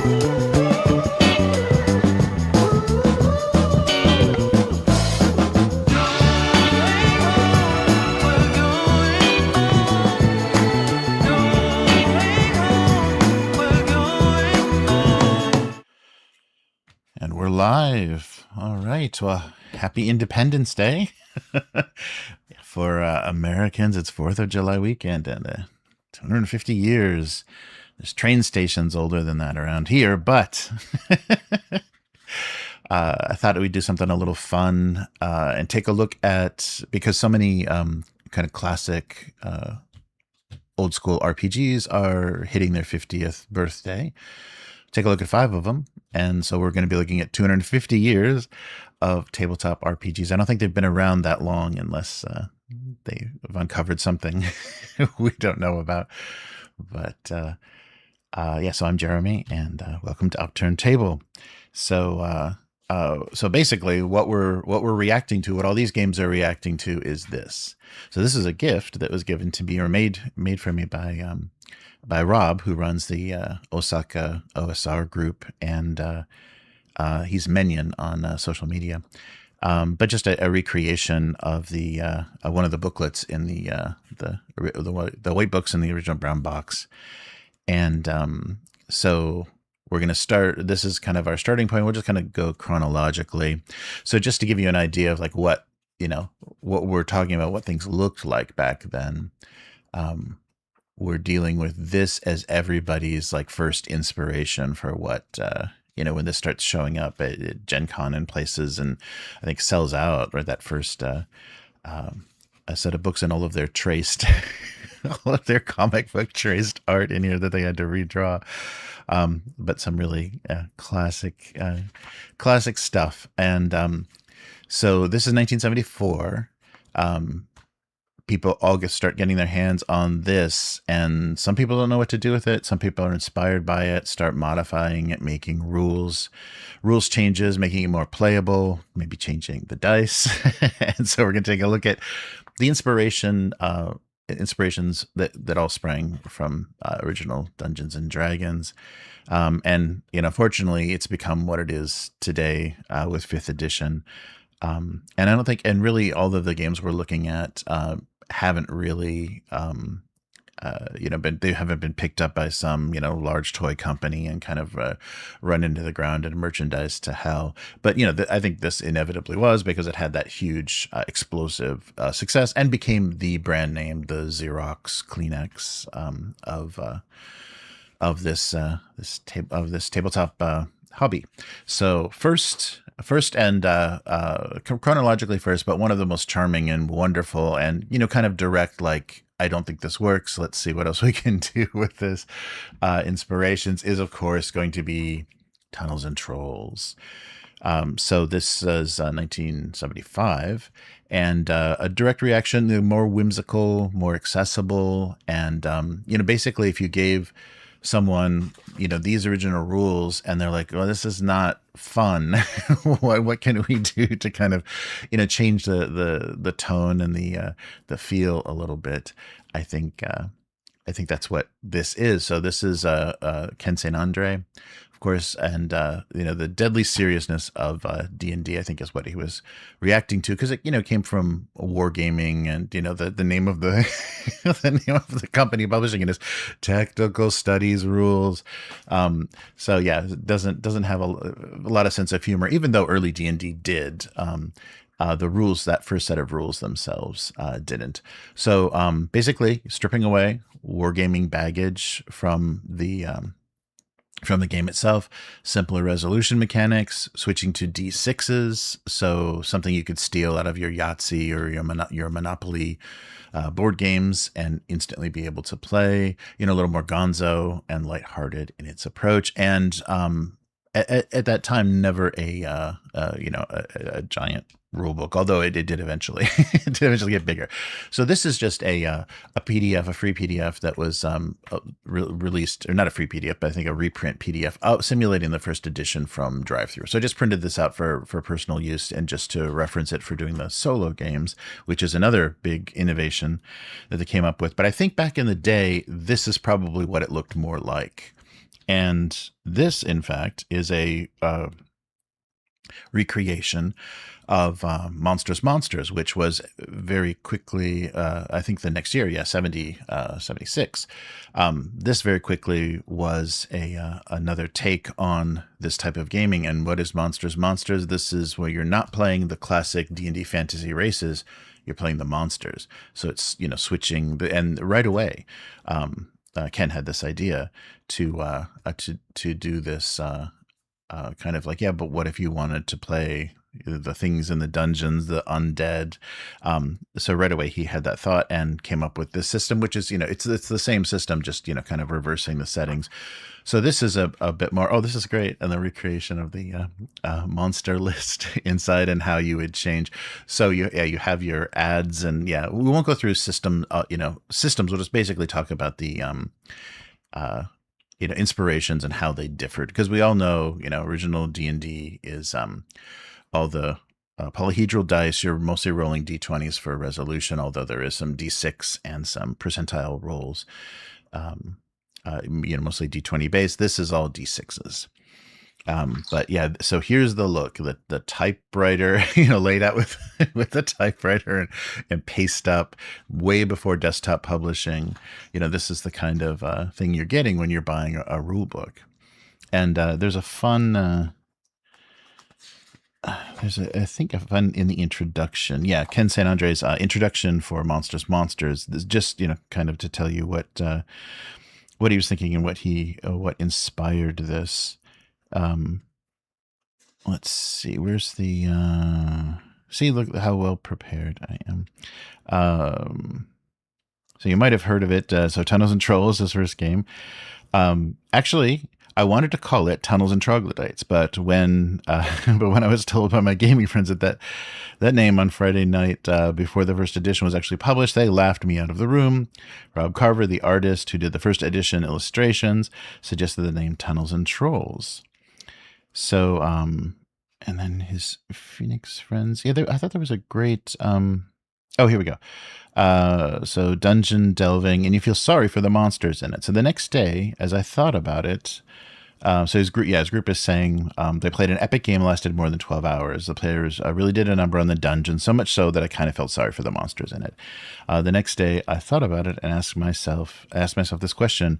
And we're live. All right. Well, happy Independence Day. For Americans, it's 4th of July weekend, and 250 years. There's train stations older than that around here, but I thought we'd do something a little fun and take a look at, because so many kind of classic old school RPGs are hitting their 50th birthday. Take a look at 5 of them. And so we're going to be looking at 250 years of tabletop RPGs. I don't think they've been around that long unless they've uncovered something we don't know about. But yeah, so I'm Jeremy, and welcome to Upturned Table. So basically what we're reacting to, what all these games are reacting to, is this. So this is a gift that was given to me, or made for me by Rob, who runs the Osaka OSR group, and he's Menion on social media. But just a recreation of the one of the booklets in the white books in the original brown box. And so we're going to start. This is kind of our starting point. We'll just kind of go chronologically. So just to give you an idea of like what we're talking about, what things looked like back then. We're dealing with this as everybody's like first inspiration for what, when this starts showing up at Gen Con and places, and I think sells out, or that first a set of books and all of their traced, all of their comic book traced art in here that they had to redraw. But some really classic stuff. And so this is 1974. People all start getting their hands on this, and some people don't know what to do with it. Some people are inspired by it, start modifying it, making rules changes, making it more playable, maybe changing the dice. And so we're going to take a look at the inspirations that all sprang from original Dungeons and Dragons. And fortunately, it's become what it is today with 5th edition. And I don't think, and really all of the games we're looking at haven't really, they haven't been picked up by some, large toy company and kind of run into the ground and merchandise to hell. But, I think this inevitably was, because it had that huge explosive success and became the brand name, the Xerox Kleenex of this tabletop hobby. So first and chronologically first, but one of the most charming and wonderful and, kind of direct, like, I don't think this works, let's see what else we can do with this inspirations, is of course going to be Tunnels and Trolls. So this is 1975, and a direct reaction, the more whimsical, more accessible, and basically if you gave someone these original rules and they're like, well, this is not fun, what can we do to kind of change the tone and the feel a little bit? I think that's what this is. So this is Ken St. Andre, of course, and the deadly seriousness of D&D, I think, is what he was reacting to, because it came from wargaming, and the name of the the name of the company publishing it is Technical Studies Rules. So yeah, it doesn't have a lot of sense of humor, even though early D&D did. The rules, that first set of rules themselves, didn't. So basically, stripping away wargaming baggage from the game itself, simpler resolution mechanics, switching to D6s, so something you could steal out of your Yahtzee or your Monopoly board games and instantly be able to play. A little more gonzo and lighthearted in its approach, and at that time, never a giant rule book, although it did eventually get bigger. So this is just a PDF, a free PDF that was released, or not a free PDF, but I think a reprint PDF simulating the first edition from drive-through. So I just printed this out for personal use and just to reference it for doing the solo games, which is another big innovation that they came up with. But I think back in the day, this is probably what it looked more like. And this, in fact, is a recreation of Monstrous Monsters, which was very quickly, I think the next year, 76. This very quickly was another take on this type of gaming. And what is Monstrous Monsters? This is where you're not playing the classic D&D fantasy races, you're playing the monsters. So it's, switching, and right away, Ken had this idea to do this kind of like, but what if you wanted to play the things in the dungeons, the undead? So right away he had that thought and came up with this system, which is, it's the same system, just, kind of reversing the settings. So this is a bit more, this is great. And the recreation of the monster list inside and how you would change. So you have your ads, and we won't go through systems. We'll just basically talk about the, inspirations and how they differed, because we all know, original D&D is all the polyhedral dice. You're mostly rolling d20s for resolution, although there is some d6 and some percentile rolls. Mostly d20 based. This is all d6s. But so here's the look, the typewriter, laid out with with the typewriter and paste up way before desktop publishing. This is the kind of thing you're getting when you're buying a rule book. And there's a fun, I think a fun in the introduction. Ken St. Andre's introduction for Monstrous Monsters. This just, kind of to tell you what he was thinking and what inspired this. Let's see, where's the, see, look how well prepared I am. So you might have heard of it. So Tunnels and Trolls, his first game. Actually, I wanted to call it Tunnels and Troglodytes, but when I was told by my gaming friends that name on Friday night before the first edition was actually published, they laughed me out of the room. Rob Carver, the artist who did the first edition illustrations, suggested the name Tunnels and Trolls. So, and then his Phoenix friends. I thought there was a great, here we go. So dungeon delving, and you feel sorry for the monsters in it. So the next day, as I thought about it, so his group is saying they played an epic game, lasted more than 12 hours. The players really did a number on the dungeon, so much so that I kind of felt sorry for the monsters in it. The next day, I thought about it and asked myself this question: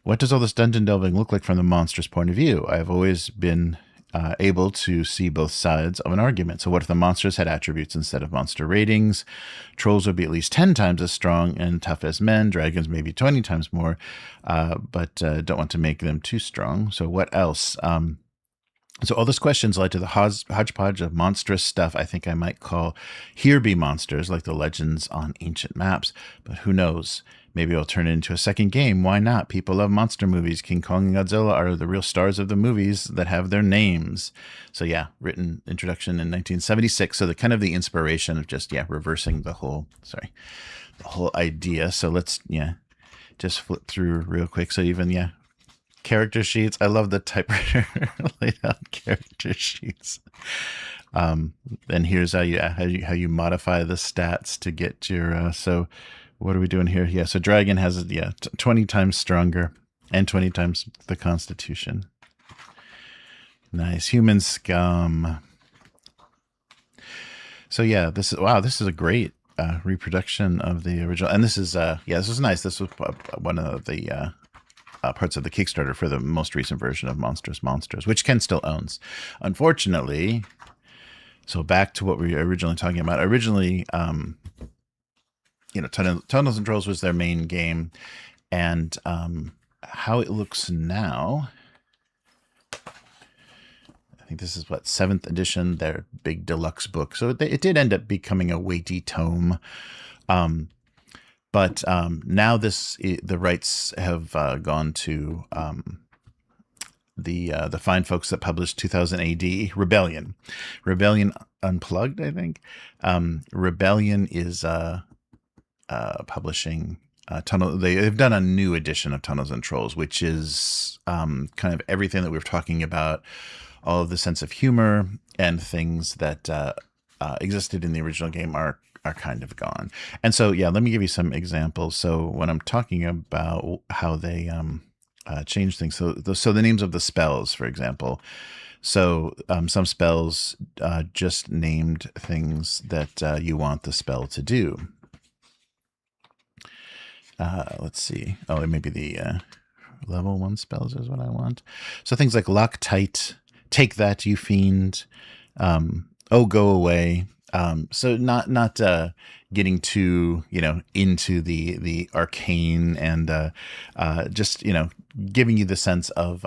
what does all this dungeon delving look like from the monster's point of view? I've always been able to see both sides of an argument. So what if the monsters had attributes instead of monster ratings? Trolls would be at least 10 times as strong and tough as men. Dragons maybe 20 times more, but don't want to make them too strong. So what else? So all those questions led to the hodgepodge of monstrous stuff I think I might call Here Be Monsters, like the legends on ancient maps. But who knows? Maybe I'll turn it into a second game. Why not? People love monster movies. King Kong and Godzilla are the real stars of the movies that have their names. So written introduction in 1976. So the kind of the inspiration of just, reversing the whole idea. So let's, just flip through real quick. So even, character sheets. I love the typewriter laid out character sheets. And here's how you modify the stats to get your, so what are we doing here? So dragon has 20 times stronger and 20 times the constitution. Nice. Human scum. So this is a great reproduction of the original. And this is this was nice. This was one of the parts of the Kickstarter for the most recent version of Monstrous Monsters, which Ken still owns. Unfortunately, so back to what we were originally talking about. Originally, Tunnels and Trolls was their main game, and how it looks now. I think this is 7th edition, their big deluxe book. So it did end up becoming a weighty tome. But now the rights have gone to the fine folks that published 2000 AD, Rebellion Unplugged, I think. Rebellion is publishing Tunnel. They've done a new edition of Tunnels and Trolls, which is kind of everything that we were talking about, all of the sense of humor and things that existed in the original game are kind of gone. And so, let me give you some examples. So when I'm talking about how they change things. So the names of the spells, for example. So some spells just named things that you want the spell to do. Let's see. Oh, maybe the level 1 spells is what I want. So things like lock tight, take that, you fiend, oh, go away. So not getting too, into the arcane and just, giving you the sense of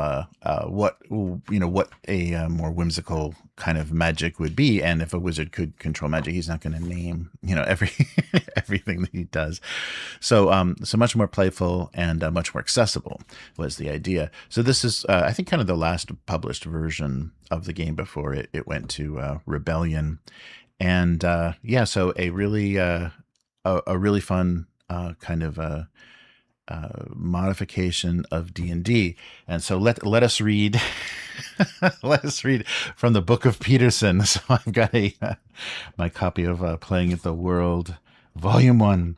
what a more whimsical kind of magic would be. And if a wizard could control magic, he's not going to name, everything that he does. So much more playful and much more accessible was the idea. So this is, I think, kind of the last published version of the game before it went to Rebellion. And so a really fun kind of modification of D&D. And so let us read let us read from the Book of Peterson. So I've got my copy of Playing at the World, Volume 1.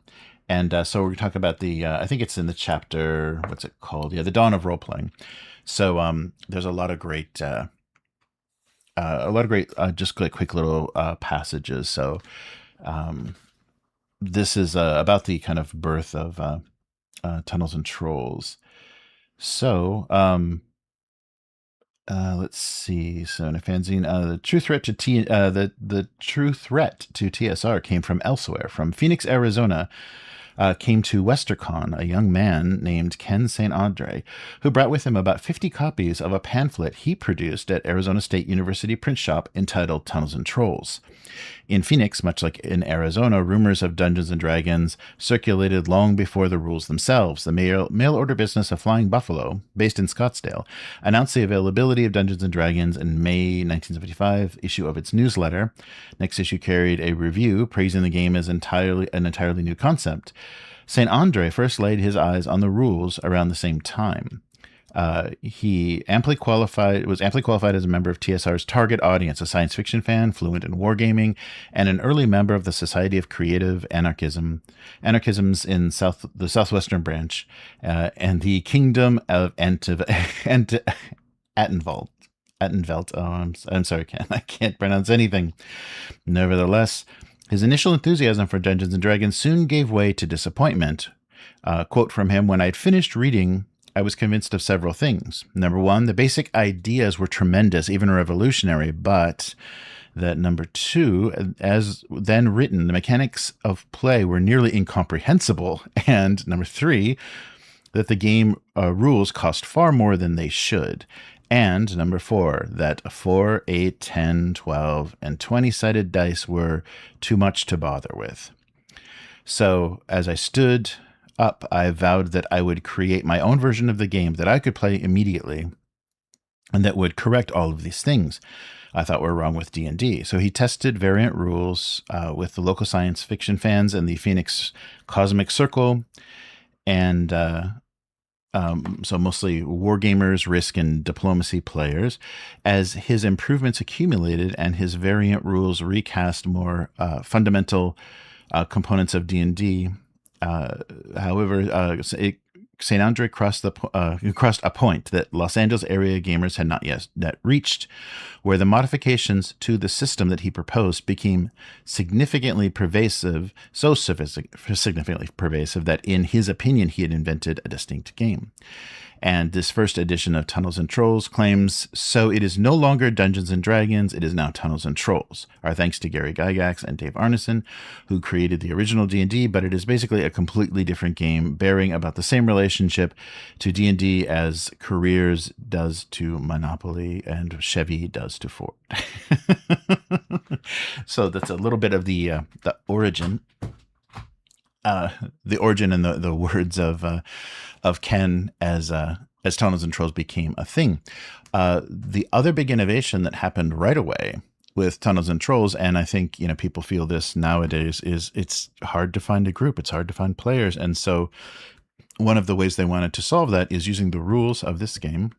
And so we're talking about the, I think it's in the chapter, what's it called? Yeah, The Dawn of Role-Playing. So there's a lot of great, just quick little passages. So this is about the kind of birth of Tunnels and Trolls. So let's see. So in a fanzine, the true threat to the true threat to TSR came from elsewhere, from Phoenix, Arizona. Came to WesterCon a young man named Ken St. Andre, who brought with him about 50 copies of a pamphlet he produced at Arizona State University print shop entitled Tunnels and Trolls. In Phoenix, much like in Arizona, rumors of Dungeons & Dragons circulated long before the rules themselves. The mail-order business of Flying Buffalo, based in Scottsdale, announced the availability of Dungeons & Dragons in May 1975 issue of its newsletter. Next issue carried a review praising the game as an entirely new concept. St. Andre first laid his eyes on the rules around the same time. He was amply qualified as a member of TSR's target audience, a science fiction fan, fluent in wargaming, and an early member of the Society of Creative Anarchisms in the Southwestern branch, and the Kingdom of Attenveld. Oh, I'm sorry, Ken. I can't pronounce anything. Nevertheless, his initial enthusiasm for Dungeons & Dragons soon gave way to disappointment. Quote from him: "When I'd finished reading, I was convinced of several things. Number one, the basic ideas were tremendous, even revolutionary, but that number two, as then written, the mechanics of play were nearly incomprehensible. And number three, that the game rules cost far more than they should. And number four, that 4, 8, 10, 12, and 20-sided dice were too much to bother with." So as I stood up, I vowed that I would create my own version of the game that I could play immediately and that would correct all of these things I thought were wrong with D&D. So he tested variant rules with the local science fiction fans and the Phoenix Cosmic Circle, and so mostly wargamers, risk, and diplomacy players. As his improvements accumulated and his variant rules recast more fundamental components of D&D, however, St. Andre crossed a point that Los Angeles area gamers had not yet reached, where the modifications to the system that he proposed became significantly pervasive, significantly pervasive that, in his opinion, he had invented a distinct game. And this first edition of Tunnels and Trolls claims, "So it is no longer Dungeons and Dragons, it is now Tunnels and Trolls. Our thanks to Gary Gygax and Dave Arneson, who created the original D&D, but it is basically a completely different game, bearing about the same relationship to D&D as Careers does to Monopoly and Chevy does to Ford." So that's a little bit of the origin. The origin and the words of Ken as Tunnels and Trolls became a thing. The other big innovation that happened right away with Tunnels and Trolls, and I think people feel this nowadays, is it's hard to find a group. It's hard to find players, and so one of the ways they wanted to solve that is using the rules of this game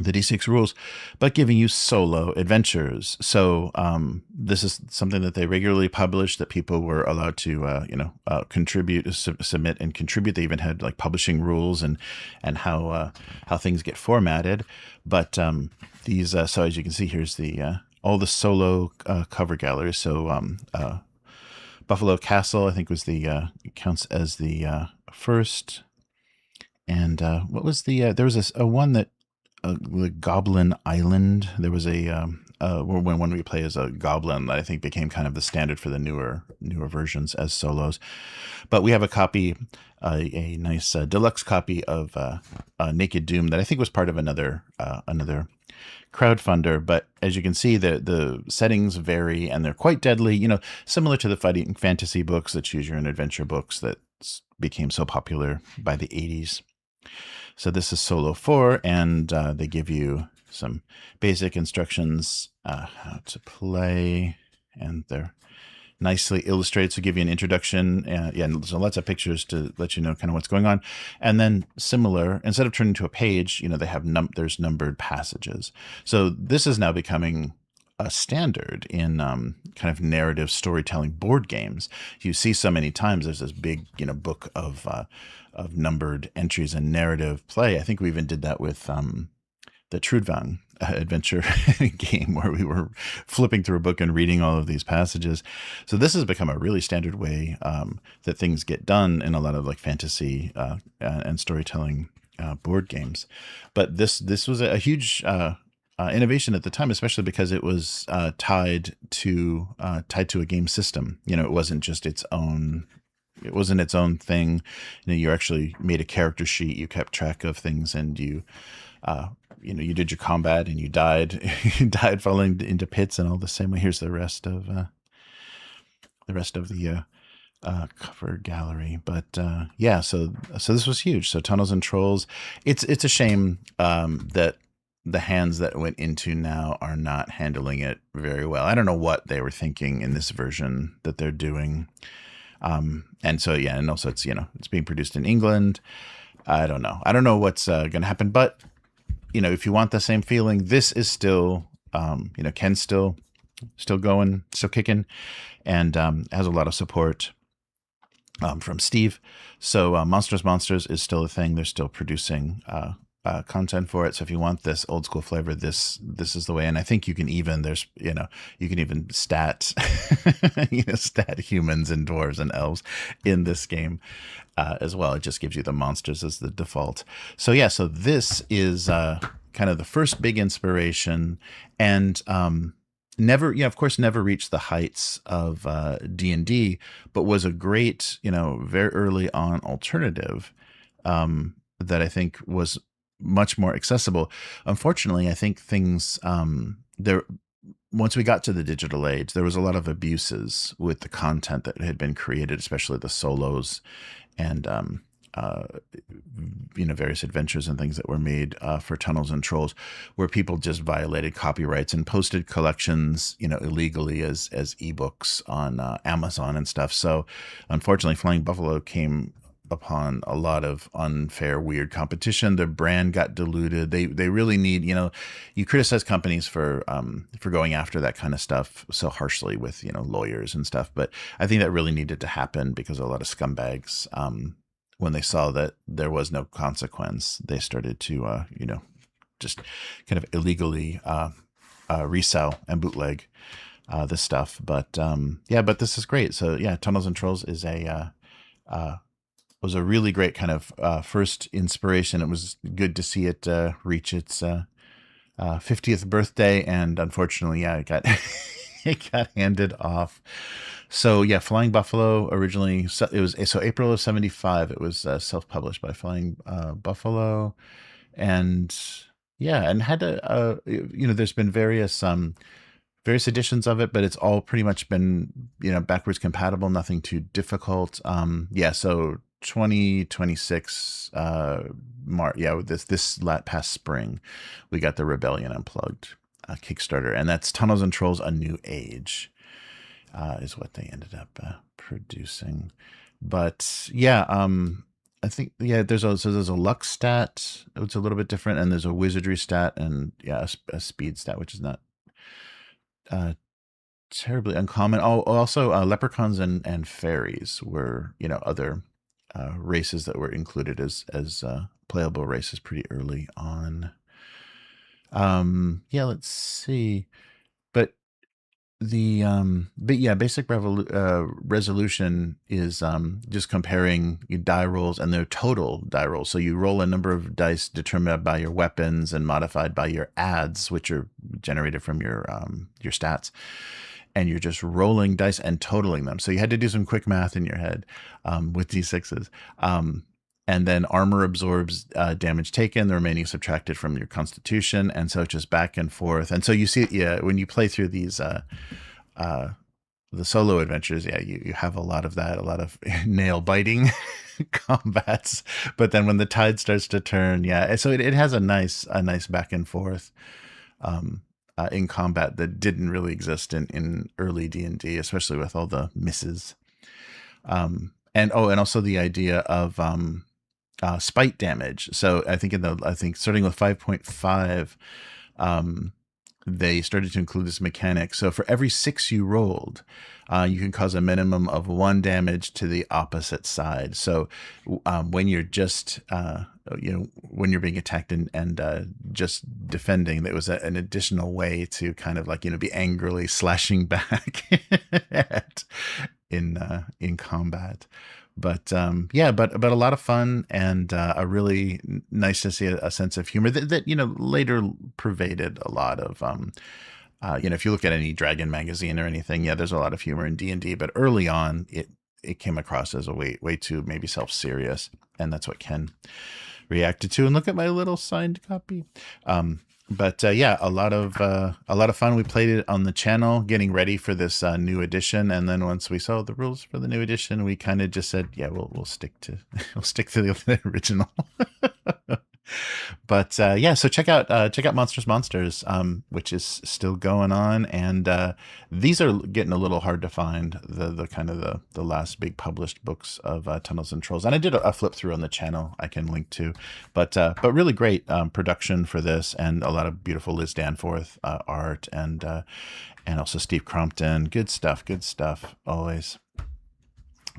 the D6 rules, but giving you solo adventures. So this is something that they regularly publish, that people were allowed to, contribute, submit, and contribute. They even had like publishing rules and how things get formatted. But these, so as you can see, here's the all the solo cover galleries. So Buffalo Castle, I think, was the counts as the first. And what was the? There was a one that. The Goblin Island. There was a when we play as a goblin that I think became kind of the standard for the newer versions as solos. But we have a copy, a nice deluxe copy of Naked Doom that I think was part of another crowdfunder. But as you can see, the settings vary and they're quite deadly. You know, similar to the fighting fantasy books, the choose your own adventure books that became so popular by the 80s. So this is Solo 4, and they give you some basic instructions how to play, and they're nicely illustrated, so give you an introduction. So lots of pictures to let you know kind of what's going on. And then similar, instead of turning to a page, they have there's numbered passages. So this is now becoming a standard in kind of narrative storytelling board games. You see so many times there's this big book of numbered entries and narrative play. I think we even did that with the Trudvang adventure game, where we were flipping through a book and reading all of these passages. So this has become a really standard way that things get done in a lot of like fantasy and storytelling board games. But this was a huge innovation at the time, especially because it was tied to a game system. It wasn't just its own. It wasn't its own thing. You actually made a character sheet. You kept track of things, and you did your combat, and you died. You died falling into pits and all the same way. Here's the rest of the cover gallery. But so this was huge. So Tunnels and Trolls. It's a shame that the hands that went into now are not handling it very well. I don't know what they were thinking in this version that they're doing. And so, and also it's, it's being produced in England. I don't know what's going to happen, but if you want the same feeling, this is still, Ken's still going, still kicking, and has a lot of support from Steve. So Monsters is still a thing. They're still producing content for it. So if you want this old school flavor, this is the way. And I think you can even stat stat humans and dwarves and elves in this game as well. It just gives you the monsters as the default. So so this is kind of the first big inspiration, and never reached the heights of D&D, but was a great very early on alternative that I think was much more accessible. Unfortunately, I think things once we got to the digital age, there was a lot of abuses with the content that had been created, especially the solos and various adventures and things that were made for Tunnels and Trolls, where people just violated copyrights and posted collections illegally as ebooks on Amazon and stuff. So unfortunately, Flying Buffalo came upon a lot of unfair, weird competition. Their brand got diluted. They really need, you criticize companies for going after that kind of stuff so harshly with, lawyers and stuff. But I think that really needed to happen because a lot of scumbags, when they saw that there was no consequence, they started to, just kind of illegally resell and bootleg this stuff. But but this is great. So Tunnels and Trolls is was a really great kind of first inspiration. It was good to see it reach its 50th birthday, and unfortunately, it got it got handed off. So Flying Buffalo originally, it was April of '75. It was self-published by Flying Buffalo, and had there's been various editions of it, but it's all pretty much been backwards compatible, nothing too difficult. So 2026 this past spring we got the Rebellion Unplugged Kickstarter, and that's Tunnels and Trolls: A New Age is what they ended up producing. But I think, yeah, there's a luck stat. It's a little bit different, and there's a wizardry stat, and yeah, a speed stat, which is not terribly uncommon. Oh, also leprechauns and fairies were, other races that were included as playable races pretty early on. Yeah, let's see. But but yeah, basic resolution is just comparing your die rolls and their total die rolls. So you roll a number of dice determined by your weapons and modified by your adds, which are generated from your stats, and you're just rolling dice and totaling them. So you had to do some quick math in your head with d6s. And then armor absorbs damage taken, the remaining subtracted from your constitution, and so just back and forth. And so you see, yeah, when you play through these the solo adventures, yeah, you have a lot of that, a lot of nail biting combats. But then when the tide starts to turn, yeah, so it has a nice back and forth in combat that didn't really exist in early D&D, especially with all the misses. And also the idea of spite damage. So I think starting with 5.5, they started to include this mechanic. So for every 6 you rolled, you can cause a minimum of 1 damage to the opposite side. So when you're just when you're being attacked and just defending, that was an additional way to kind of be angrily slashing back in combat. But yeah, but a lot of fun, and a really nice to see a sense of humor that later pervaded a lot of if you look at any Dragon magazine or anything, yeah, there's a lot of humor in D&D, but early on it came across as a way too maybe self-serious, and that's what Ken reacted to. And look at my little signed copy. But yeah, a lot of fun. We played it on the channel, getting ready for this new edition, and then once we saw the rules for the new edition, we kind of just said, yeah, we'll stick to the original. But yeah, so check out Monsters, which is still going on, and these are getting a little hard to find. The kind of the last big published books of Tunnels and Trolls, and I did a flip through on the channel I can link to, but really great production for this, and a lot of beautiful Liz Danforth art, and also Steve Crompton. Good stuff always.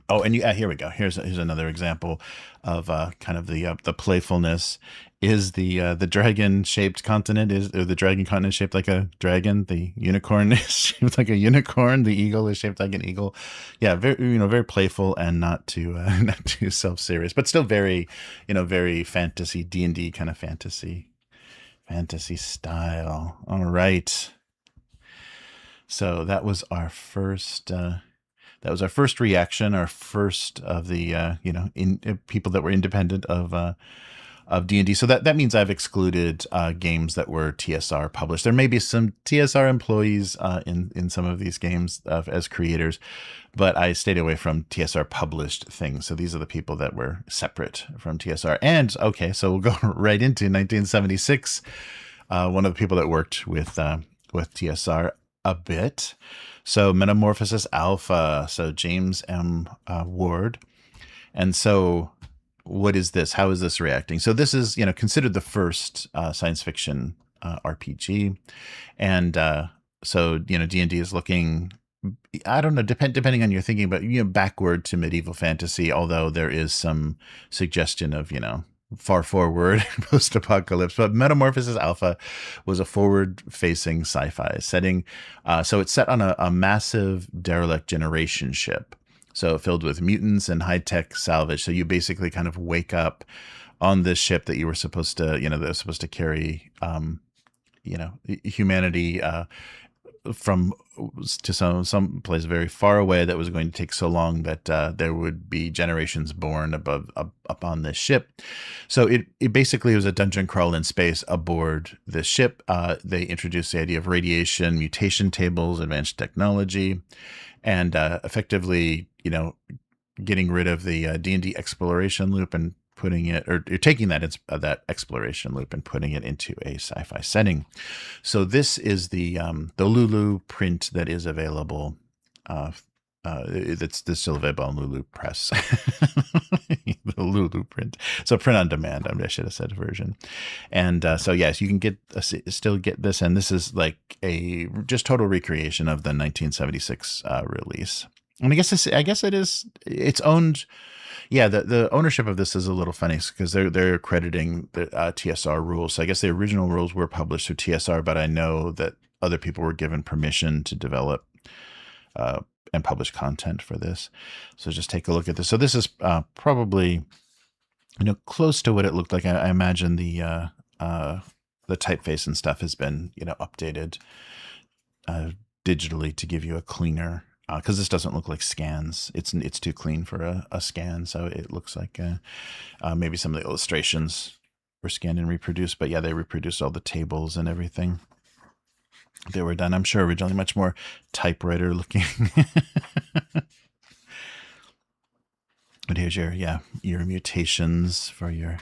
Oh, and here we go. Here's another example of kind of the playfulness. Is the dragon-shaped continent, or the dragon continent shaped like a dragon? The unicorn is shaped like a unicorn. The eagle is shaped like an eagle. Yeah, very playful, and not too self-serious, but still very very fantasy, D&D kind of fantasy style. All right. So that was our first. That was our first reaction, our first of the people that were independent of D&D. So that means I've excluded games that were TSR published. There may be some TSR employees in some of these games as creators, but I stayed away from TSR published things. So these are the people that were separate from TSR. And okay, so we'll go right into 1976. One of the people that worked with TSR a bit. So Metamorphosis Alpha, so James M. Ward. And so what is this? How is this reacting? So this is, considered the first science fiction RPG. And so, D&D is looking, I don't know, depending on your thinking, but, backward to medieval fantasy, although there is some suggestion of, far forward post-apocalypse. But Metamorphosis Alpha was a forward-facing sci-fi setting. So it's set on a massive derelict generation ship, so filled with mutants and high-tech salvage. So you basically kind of wake up on this ship that you were supposed to, that was supposed to carry, humanity from to some place very far away, that was going to take so long that there would be generations born up on this ship. So it basically was a dungeon crawl in space aboard this ship. They introduced the idea of radiation, mutation tables, advanced technology, and effectively, getting rid of the D&D exploration loop and putting it, or you're taking that exploration loop and putting it into a sci-fi setting. So this is the Lulu print that is available It's still available on Lulu Press, the Lulu print. So print on demand. I should have said version. And so yes, you can still get this, and this is like a just total recreation of the 1976 release. And I guess it's owned. Yeah, the ownership of this is a little funny because they're crediting the TSR rules. So I guess the original rules were published through TSR, but I know that other people were given permission to develop and publish content for this. So just take a look at this. So this is probably, close to what it looked like. I imagine the typeface and stuff has been, updated digitally to give you a cleaner, because this doesn't look like scans. It's too clean for a scan. So it looks like maybe some of the illustrations were scanned and reproduced, but yeah, they reproduced all the tables and everything. They were done, I'm sure, originally much more typewriter looking. But here's your mutations for your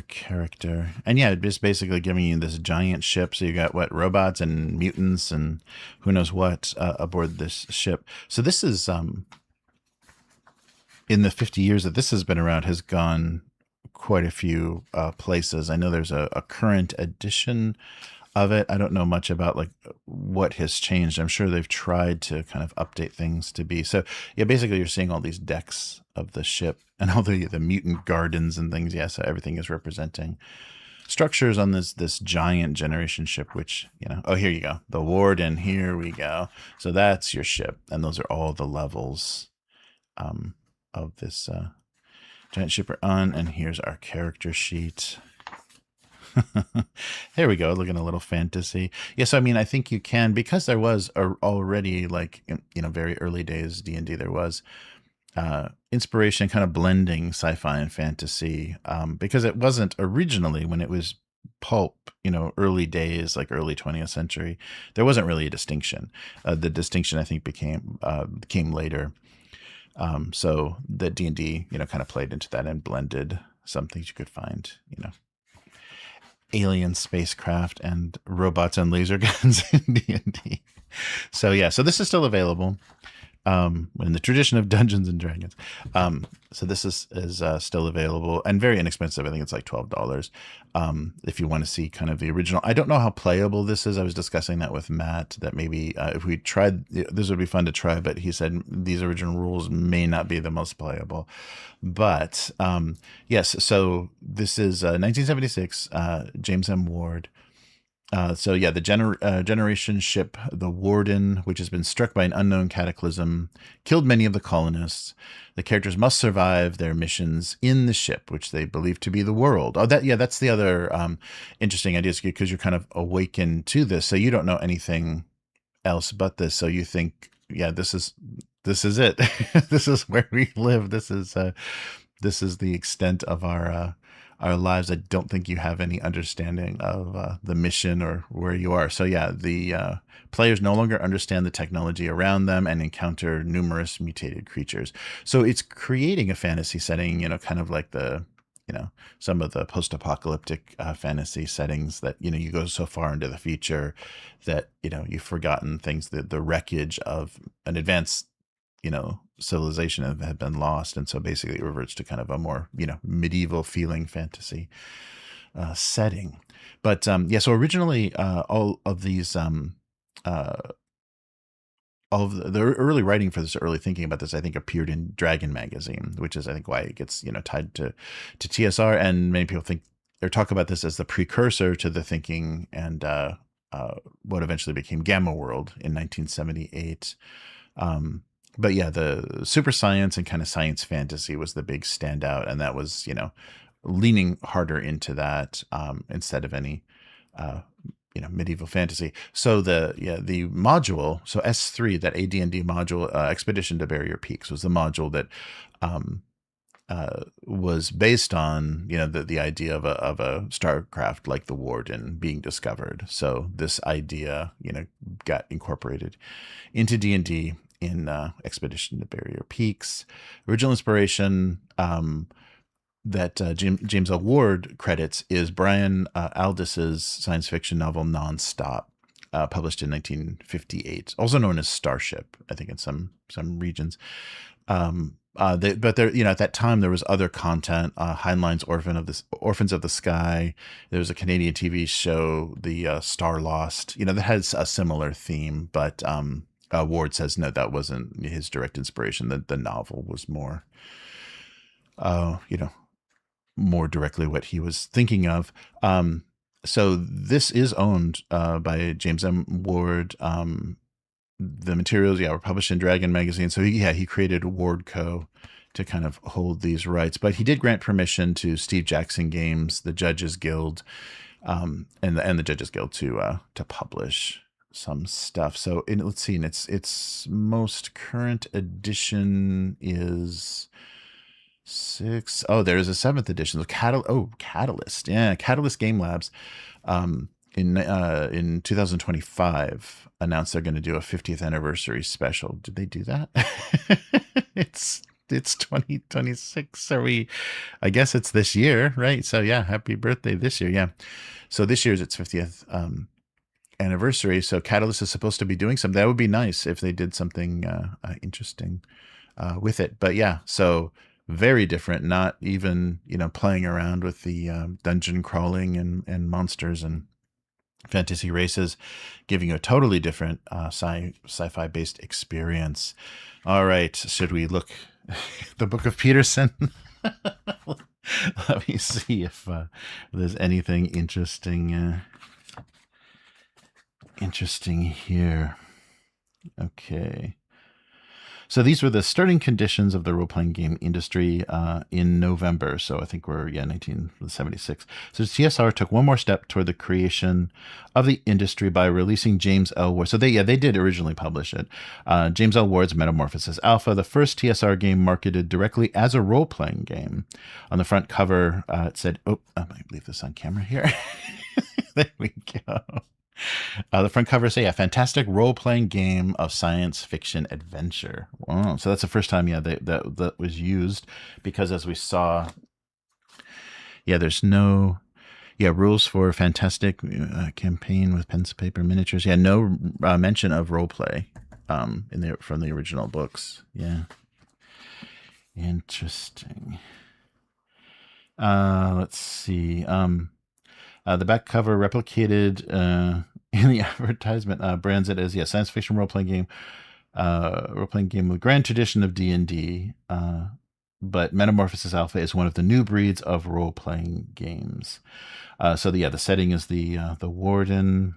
character. And yeah, it's basically giving you this giant ship. So you got robots and mutants and who knows what aboard this ship. So this is in the 50 years that this has been around, has gone quite a few places. I know there's a current edition of it. I don't know much about like what has changed. I'm sure they've tried to kind of update things to be. So yeah, basically you're seeing all these decks of the ship and all the mutant gardens and things. Yeah, so everything is representing structures on this giant generation ship, which, oh, here you go. The Warden, here we go. So that's your ship. And those are all the levels of this giant ship we're on. And here's our character sheet. There we go, looking a little fantasy. Yes, I mean, I think you can, because there was already, like, very early days D&D, there was inspiration kind of blending sci-fi and fantasy, because it wasn't originally, when it was pulp, early days, like early 20th century, there wasn't really a distinction. The distinction, I think, came later. So the D&D, kind of played into that and blended some things you could find, alien spacecraft and robots and laser guns in D&D. So yeah, so this is still available in the tradition of Dungeons and Dragons. So this is still available and very inexpensive. I think it's like $12 if you want to see kind of the original. I don't know how playable this is. I was discussing that with Matt, that maybe if we tried, this would be fun to try, but he said these original rules may not be the most playable. But yes, so this is 1976, James M. Ward. So yeah, the generation ship, the Warden, which has been struck by an unknown cataclysm, killed many of the colonists. The characters must survive their missions in the ship, which they believe to be the world. Oh, that's the other interesting idea, because you're kind of awakened to this, so you don't know anything else but this. So you think, yeah, this is it. This is where we live. This is the extent of our lives. I don't think you have any understanding of the mission or where you are. So yeah, the players no longer understand the technology around them and encounter numerous mutated creatures. So it's creating a fantasy setting, kind of like the, some of the post-apocalyptic fantasy settings that, you go so far into the future that, you've forgotten things, the wreckage of an advanced, civilization had been lost. And so basically it reverts to kind of a more, medieval feeling fantasy setting. But yeah, so originally all of these, all of the early writing for this, early thinking about this, I think appeared in Dragon magazine, which is, I think, why it gets, tied to TSR. And many people think or talk about this as the precursor to the thinking and what eventually became Gamma World in 1978. But yeah, the super science and kind of science fantasy was the big standout. And that was, leaning harder into that instead of any, medieval fantasy. So the module, so S3, that AD&D module, Expedition to Barrier Peaks, was the module that was based on, the idea of a starcraft like the Warden being discovered. So this idea, got incorporated into D&D in Expedition to Barrier Peaks. Original inspiration that James L. Ward credits is Brian Aldiss's science fiction novel Nonstop, published in 1958, also known as Starship, I think in some regions. But there, at that time there was other content. Heinlein's Orphans of the Sky. There was a Canadian TV show, the Star Lost. That has a similar theme, but Ward says no, that wasn't his direct inspiration. The novel was more, more directly what he was thinking of. So this is owned by James M. Ward. The materials, were published in Dragon Magazine. So he created Ward Co. to kind of hold these rights. But he did grant permission to Steve Jackson Games, the Judges Guild, and the Judges Guild to publish some stuff. So let's see, and its most current edition is 6. Oh, there is a 7th edition. So Catalyst. Yeah, Catalyst Game Labs. In 2025 announced they're going to do a 50th anniversary special. Did they do that? It's 2026. I guess it's this year, right? So yeah, happy birthday this year. Yeah. So this year's its 50th anniversary. So Catalyst is supposed to be doing something. That would be nice if they did something interesting with it. But yeah, so very different, not even, playing around with the dungeon crawling and monsters and fantasy races, giving you a totally different sci-fi based experience. All right, should we look the Book of Peterson? Let me see if there's anything interesting here. Okay. So these were the starting conditions of the role-playing game industry in November. So I think we're, 1976. So TSR took one more step toward the creation of the industry by releasing James L. Ward. So they did originally publish it. James L. Ward's Metamorphosis Alpha, the first TSR game marketed directly as a role-playing game. On the front cover, it said, I might leave this on camera here. There we go. The front cover say a fantastic role-playing game of science fiction adventure. Wow. So that's the first time, that was used, because as we saw, there's no, rules for fantastic campaign with pens, paper, miniatures. No mention of role-play from the original books. Yeah. Interesting. Let's see. The back cover replicated in the advertisement, brands it as science fiction role-playing game with grand tradition of D&D, but Metamorphosis Alpha is one of the new breeds of role-playing games. So the setting is the warden,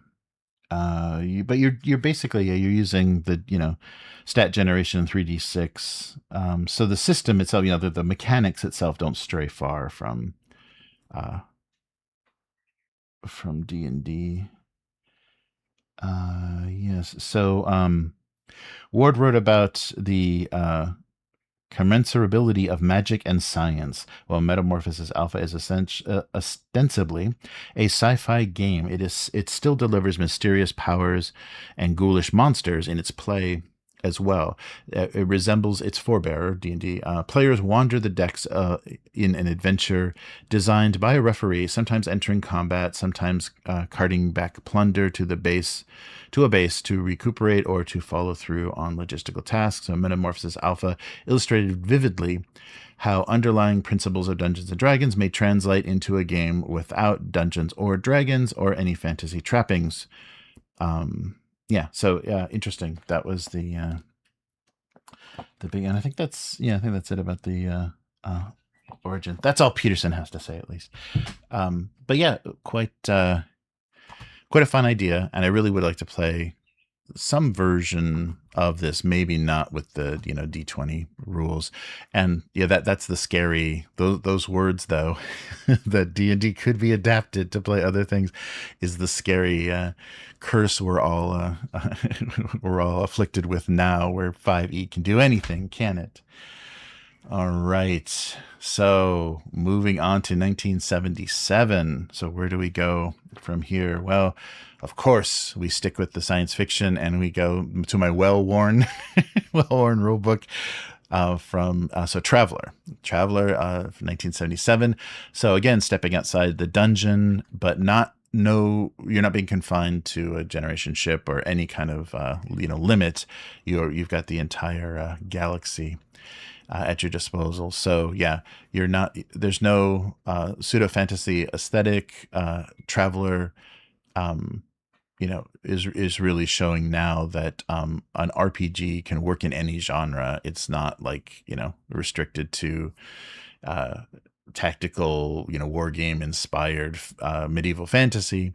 but you're basically you're using the stat generation 3d6. So the system itself, the mechanics itself don't stray far from D&D. Yes. So Ward wrote about the commensurability of magic and science. While Metamorphosis Alpha is ostensibly a sci-fi game, it still delivers mysterious powers and ghoulish monsters in its play as well. It resembles its forebearer, D&D. Players wander the decks in an adventure designed by a referee, sometimes entering combat, sometimes carting back plunder to a base to recuperate or to follow through on logistical tasks. So Metamorphosis Alpha illustrated vividly how underlying principles of Dungeons & Dragons may translate into a game without dungeons or dragons or any fantasy trappings. Interesting. That was the big, and I think that's it about the origin. That's all Peterson has to say, at least. But quite a fun idea, and I really would like to play some version of this, maybe not with the D20 rules. And that's the scary, those words though, that D&D could be adapted to play other things, is the scary curse we're all afflicted with now, where 5e can do anything, can it? All right, so moving on to 1977. So where do we go from here? Well, of course, we stick with the science fiction, and we go to my well-worn rule book from Traveler, 1977. So again, stepping outside the dungeon, but not no, you're not being confined to a generation ship or any kind of limit. You've got the entire galaxy at your disposal. So yeah, you're not. There's no pseudo fantasy aesthetic. Traveler, is really showing now that an RPG can work in any genre. It's not like restricted to tactical, war game inspired medieval fantasy.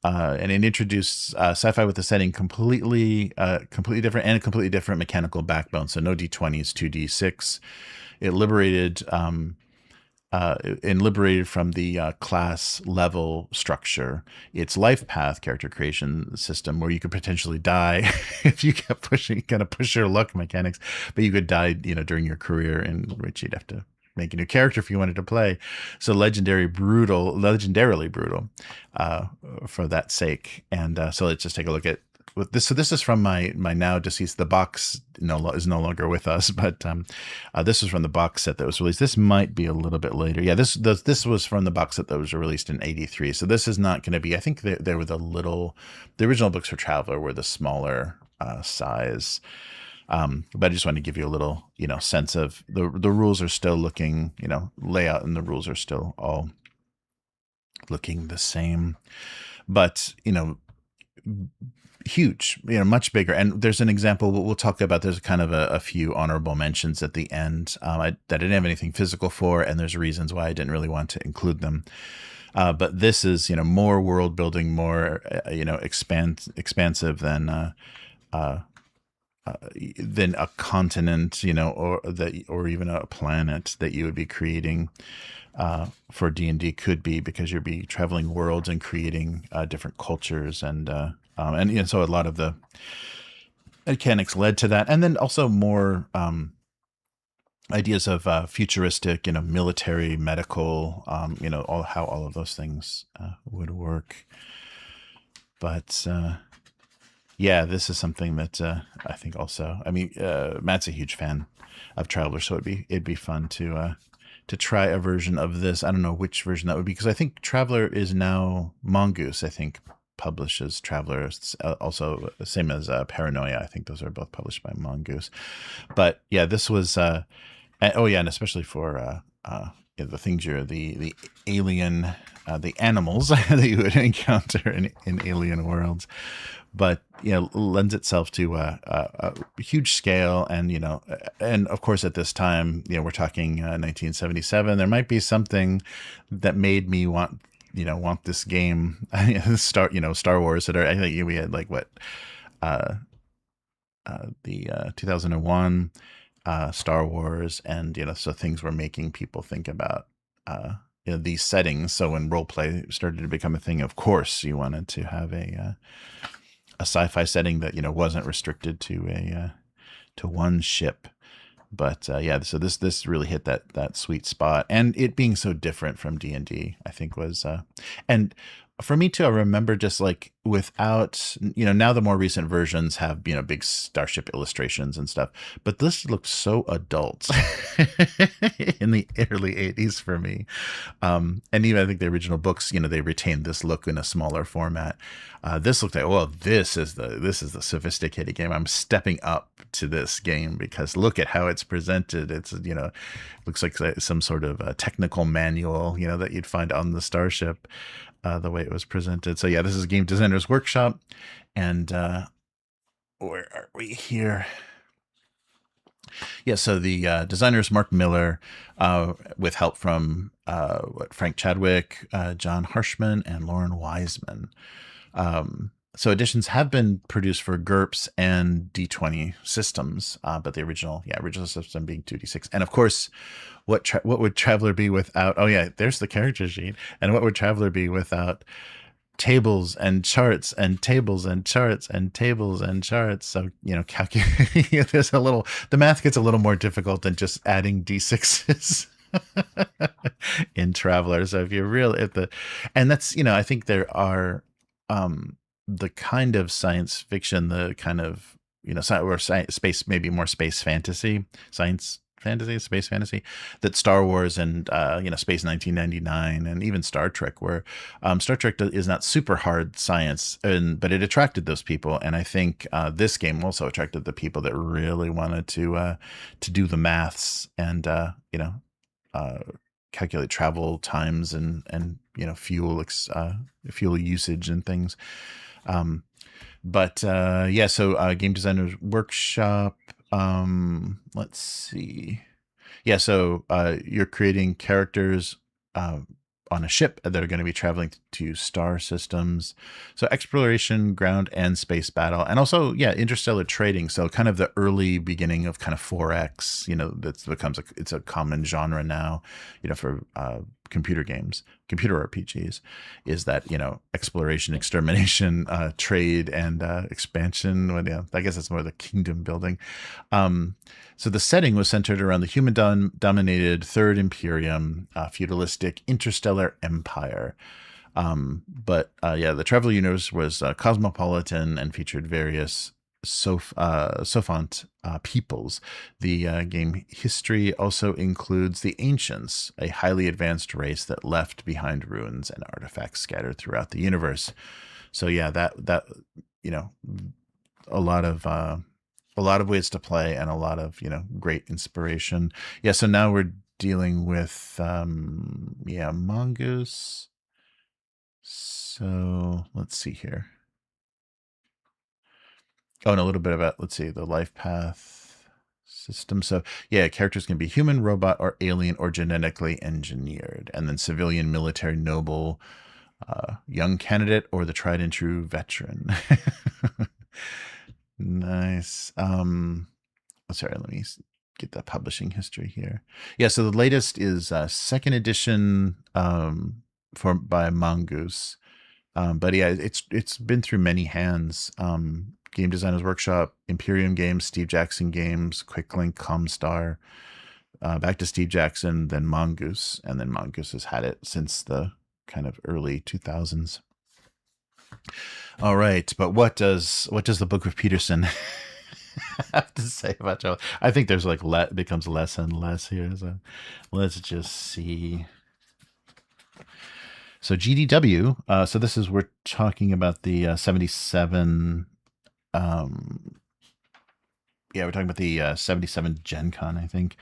And it introduced sci-fi with a setting completely different and a completely different mechanical backbone. So no D20s, 2D6. It liberated from the class level structure. Its life path character creation system, where you could potentially die if you kept pushing, kind of push your luck mechanics, but you could die, during your career, in which you'd have to make a new character if you wanted to play. So legendarily brutal for that sake. And so let's just take a look at this. So this is from my now deceased. The box is no longer with us, but this is from the box set that was released. This might be a little bit later. Yeah, this was from the box set that was released in '83. So this is not going to be. I think there were the original books for Traveler were the smaller size. But I just wanted to give you a little, sense of the rules are still looking, layout, and the rules are still all looking the same, but, huge, much bigger. And there's an example we'll talk about. There's kind of a few honorable mentions at the end that I didn't have anything physical for, and there's reasons why I didn't really want to include them. But this is, more world building, more, expansive than a continent, or even a planet that you would be creating for D&D could be, because you'd be traveling worlds and creating different cultures, and so a lot of the mechanics led to that, and then also more ideas of futuristic, military, medical, how all of those things would work, but. Yeah, this is something that I think also. I mean, Matt's a huge fan of Traveler, so it'd be fun to try a version of this. I don't know which version that would be, because I think Traveler is now Mongoose. I think publishes Traveler. Also, same as Paranoia. I think those are both published by Mongoose. But yeah, this was. And especially for the things the alien, the animals that you would encounter in alien worlds. But lends itself to a huge scale, and and of course at this time, we're talking 1977. There might be something that made me want this game. Star Wars. That I think we had the 2001 Star Wars, and so things were making people think about these settings. So when role play started to become a thing, of course you wanted to have a sci-fi setting that wasn't restricted to one ship. But so this really hit that sweet spot, and it being so different from D&D, I think was and for me too. I remember just without now the more recent versions have big starship illustrations and stuff, but this looks so adult in the early 80s for me. And even I think the original books, they retained this look in a smaller format. This looked like, well, this is the sophisticated game. I'm stepping up to this game because look at how it's presented. It's looks like some sort of technical manual that you'd find on the starship. The way it was presented. So yeah, this is Game Designer's Workshop, and where are we here? Yeah, so the designers Mark Miller, with help from Frank Chadwick, John Harshman, and Lauren Wiseman. So editions have been produced for GURPS and D20 systems, but the original system being 2D6. And of course, what would Traveler be without? Oh yeah, there's the character sheet. And what would Traveler be without tables and charts and tables and charts and tables and charts? So calculating the math gets a little more difficult than just adding D6s. In Traveler. So and that's I think there are the kind of science fiction, the kind of or space, maybe more space fantasy, science fantasy, space fantasy, that Star Wars and Space 1999 and even Star Trek were. Star Trek is not super hard science, but it attracted those people, and I think this game also attracted the people that really wanted to do the maths and calculate travel times and fuel usage and things. So Game Designers Workshop. Let's see. Yeah, so you're creating characters on a ship that are going to be traveling to star systems. So exploration, ground and space battle, and also interstellar trading. So kind of the early beginning of kind of 4X. It's a common genre now. For computer games, computer RPGs, is that exploration, extermination, trade, and expansion. I guess it's more the kingdom building. So the setting was centered around the human-dominated Third Imperium, feudalistic interstellar empire. The travel universe was cosmopolitan and featured various Sophont peoples. The game history also includes the Ancients, a highly advanced race that left behind ruins and artifacts scattered throughout the universe. So a lot of ways to play and a lot of great inspiration. So now we're dealing with Mongoose. So let's see here. Oh, and a little bit about, let's see, the life path system. So characters can be human, robot, or alien, or genetically engineered. And then civilian, military, noble, young candidate, or the tried and true veteran. Nice. Sorry, let me get that publishing history here. So the latest is second edition by Mongoose. It's been through many hands. Game Designers Workshop, Imperium Games, Steve Jackson Games, Quicklink, Comstar, back to Steve Jackson, then Mongoose, and then Mongoose has had it since the kind of early 2000s. All right, but what does the Book of Peterson have to say about Travel? I think there's becomes less and less here. So let's just see. So GDW. So this is, we're talking about the 77. We're talking about the 77 Gen Con, I think.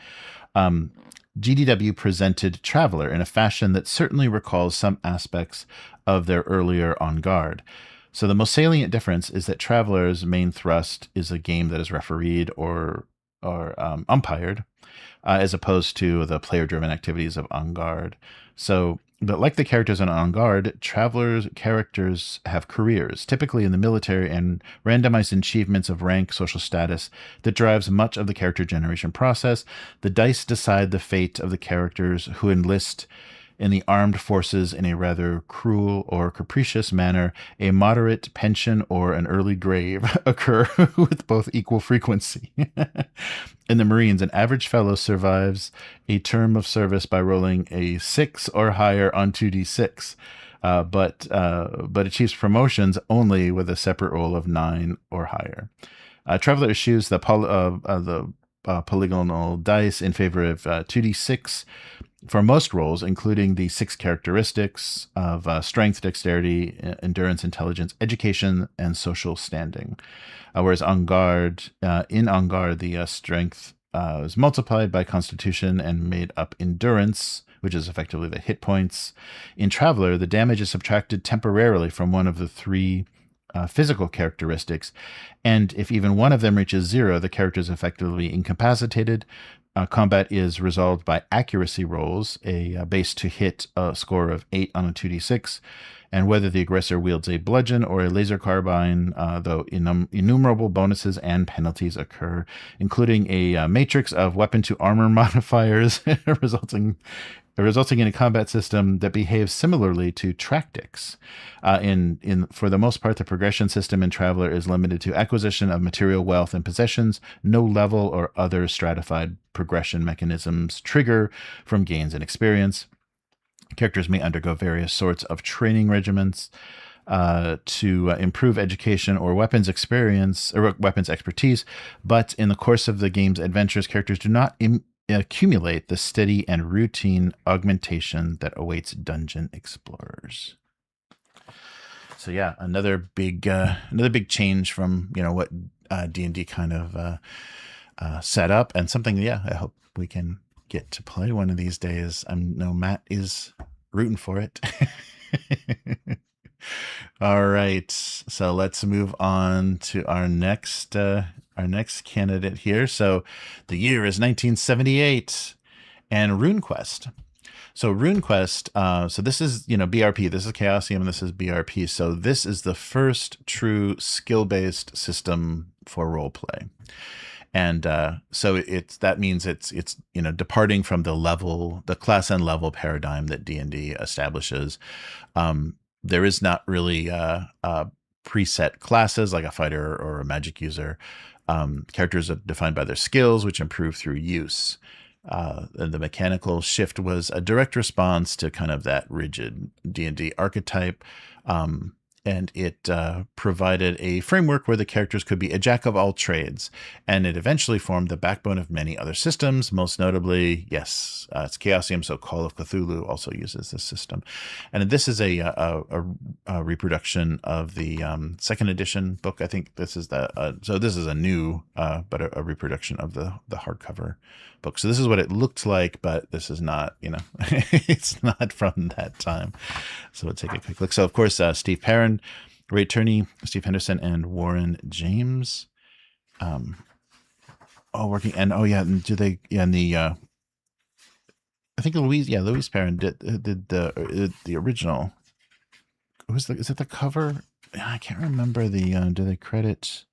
GDW presented Traveler in a fashion that certainly recalls some aspects of their earlier On Guard. So the most salient difference is that Traveler's main thrust is a game that is refereed or umpired, as opposed to the player-driven activities of On Guard. But like the characters in On Guard, Traveler's characters have careers, typically in the military, and randomized achievements of rank, social status that drives much of the character generation process. The dice decide the fate of the characters who enlist in the armed forces in a rather cruel or capricious manner. A moderate pension or an early grave occur with both equal frequency. In the Marines, an average fellow survives a term of service by rolling a 6 or higher on 2d6, but achieves promotions only with a separate roll of 9 or higher. Traveler eschews the polygonal dice in favor of 2d6 for most roles, including the 6 characteristics of strength, dexterity, endurance, intelligence, education, and social standing. Whereas in On Guard, the strength is multiplied by constitution and made up endurance, which is effectively the hit points. In Traveler, the damage is subtracted temporarily from one of the 3 physical characteristics, and if even one of them reaches 0, the character is effectively incapacitated. Combat is resolved by accuracy rolls, a base to hit score of 8 on a 2d6, and whether the aggressor wields a bludgeon or a laser carbine, though innumerable bonuses and penalties occur, including a matrix of weapon to armor modifiers, resulting in a combat system that behaves similarly to Tractics. For the most part, the progression system in Traveler is limited to acquisition of material wealth and possessions. No level or other stratified progression mechanisms trigger from gains in experience. Characters may undergo various sorts of training regimens to improve education or weapons experience or weapons expertise, but in the course of the game's adventures, characters do not accumulate the steady and routine augmentation that awaits dungeon explorers. So yeah, another big change from what D&D kind of set up, and something I hope we can get to play one of these days. I know Matt is rooting for it. All right, so let's move on to our next candidate here. So the year is 1978, and Runequest. So Runequest, so this is BRP. This is Chaosium, and this is BRP. So this is the first true skill-based system for roleplay. And so that means it's departing from the class and level paradigm that D&D establishes. There is not really preset classes like a fighter or a magic user. Characters are defined by their skills, which improve through use. And the mechanical shift was a direct response to kind of that rigid D&D archetype. And it provided a framework where the characters could be a jack of all trades. And it eventually formed the backbone of many other systems, most notably, yes, it's Chaosium, so Call of Cthulhu also uses this system. And this is a reproduction of the second edition book. I think this is so this is a new, but a reproduction of the hardcover book. So this is what it looked like, but this is not, it's not from that time. So we'll take a quick look. So of course, Steve Perrin, Ray Turney, Steve Henderson, and Warren James. All working, and and I think Louise Perrin did the original. Is it the cover? I can't remember the. Do they credit?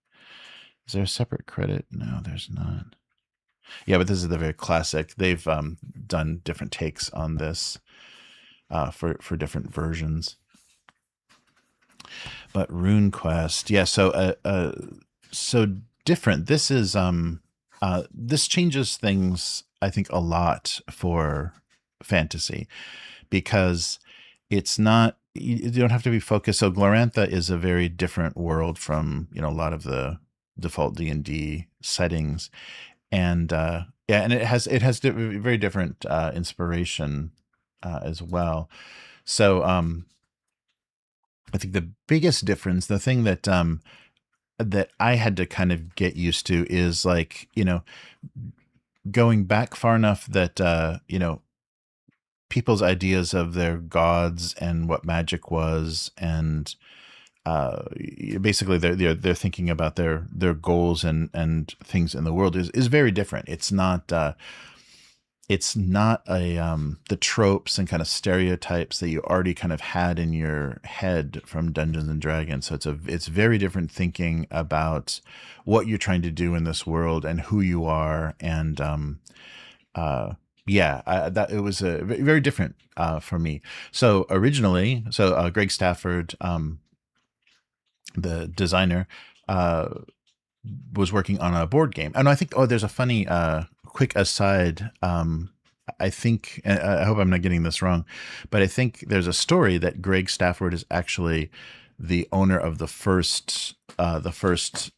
Is there a separate credit? No, there's not. Yeah, but this is the very classic. They've done different takes on this for different versions. But Runequest, yeah. So different. This is this changes things, I think, a lot for fantasy, because it's not. You don't have to be focused. So Glorantha is a very different world from a lot of the default D&D settings. And and it has very different inspiration as well. So I think the biggest difference, the thing that that I had to kind of get used to, is going back far enough that people's ideas of their gods and what magic was, and basically they're thinking about their goals and things in the world is very different. It's not the tropes and kind of stereotypes that you already kind of had in your head from Dungeons and Dragons. So it's very different thinking about what you're trying to do in this world and who you are. And that it was very different for me. So originally, Greg Stafford, the designer, was working on a board game. And I think, there's a funny quick aside. I think, I hope I'm not getting this wrong, but I think there's a story that Greg Stafford is actually the owner of the first box,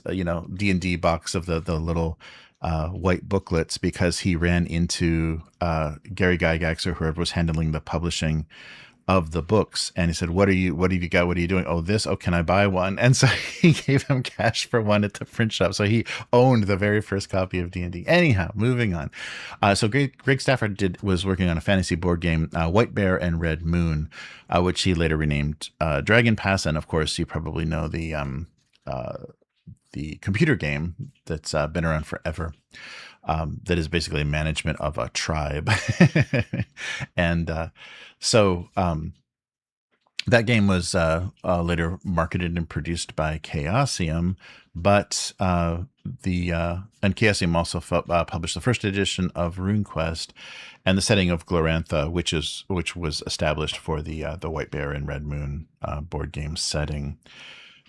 D&D box of the little white booklets, because he ran into Gary Gygax, or whoever was handling the publishing of the books, and he said, what have you got? What are you doing? Oh, this. Oh, can I buy one? And so he gave him cash for one at the print shop. So he owned the very first copy of D&D. Anyhow, moving on. So Greg Stafford was working on a fantasy board game, White Bear and Red Moon, which he later renamed Dragon Pass. And of course, you probably know the computer game that's been around forever. That is basically management of a tribe. And so that game was later marketed and produced by Chaosium, but and Chaosium also published the first edition of Runequest and the setting of Glorantha, which was established for the White Bear and Red Moon board game setting.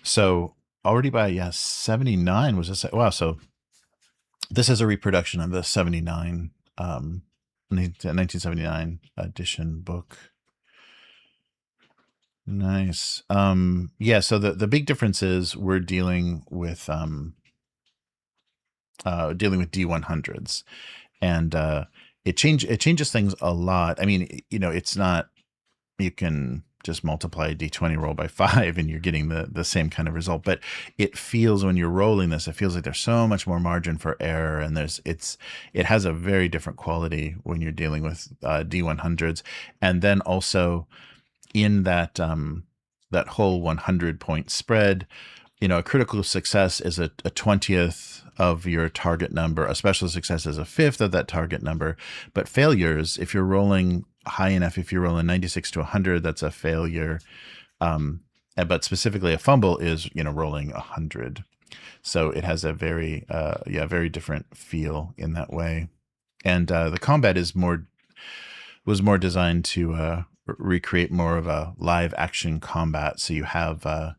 So already by 79 was this. Wow. So this is a reproduction of the 1979 edition book. Nice. So the big difference is we're dealing with dealing with D100s, and it changes things a lot. I mean, it's not, you can just multiply a d20 roll by 5 and you're getting the same kind of result, but it feels, when you're rolling this, it feels like there's so much more margin for error, and it has a very different quality when you're dealing with d100s. And then also in that that whole 100 point spread, a critical success is a 20th of your target number. A special success is a 5th of that target number. But failures, if you're rolling high enough, if you're rolling 96 to 100, that's a failure. But specifically a fumble is, rolling 100. So it has a very, very different feel in that way. And the combat was more designed to recreate more of a live action combat. So you have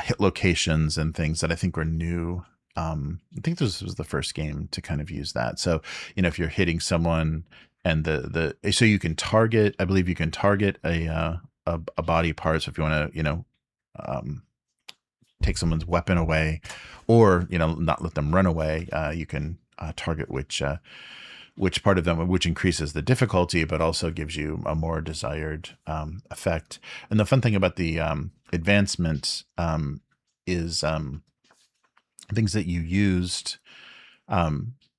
hit locations and things that I think were new. I think this was the first game to kind of use that. So, if you're hitting someone and so you can target, I believe you can target a body part. So if you want to, take someone's weapon away, or, not let them run away, you can target which part of them, which increases the difficulty, but also gives you a more desired effect. And the fun thing about the advancement is things that you used.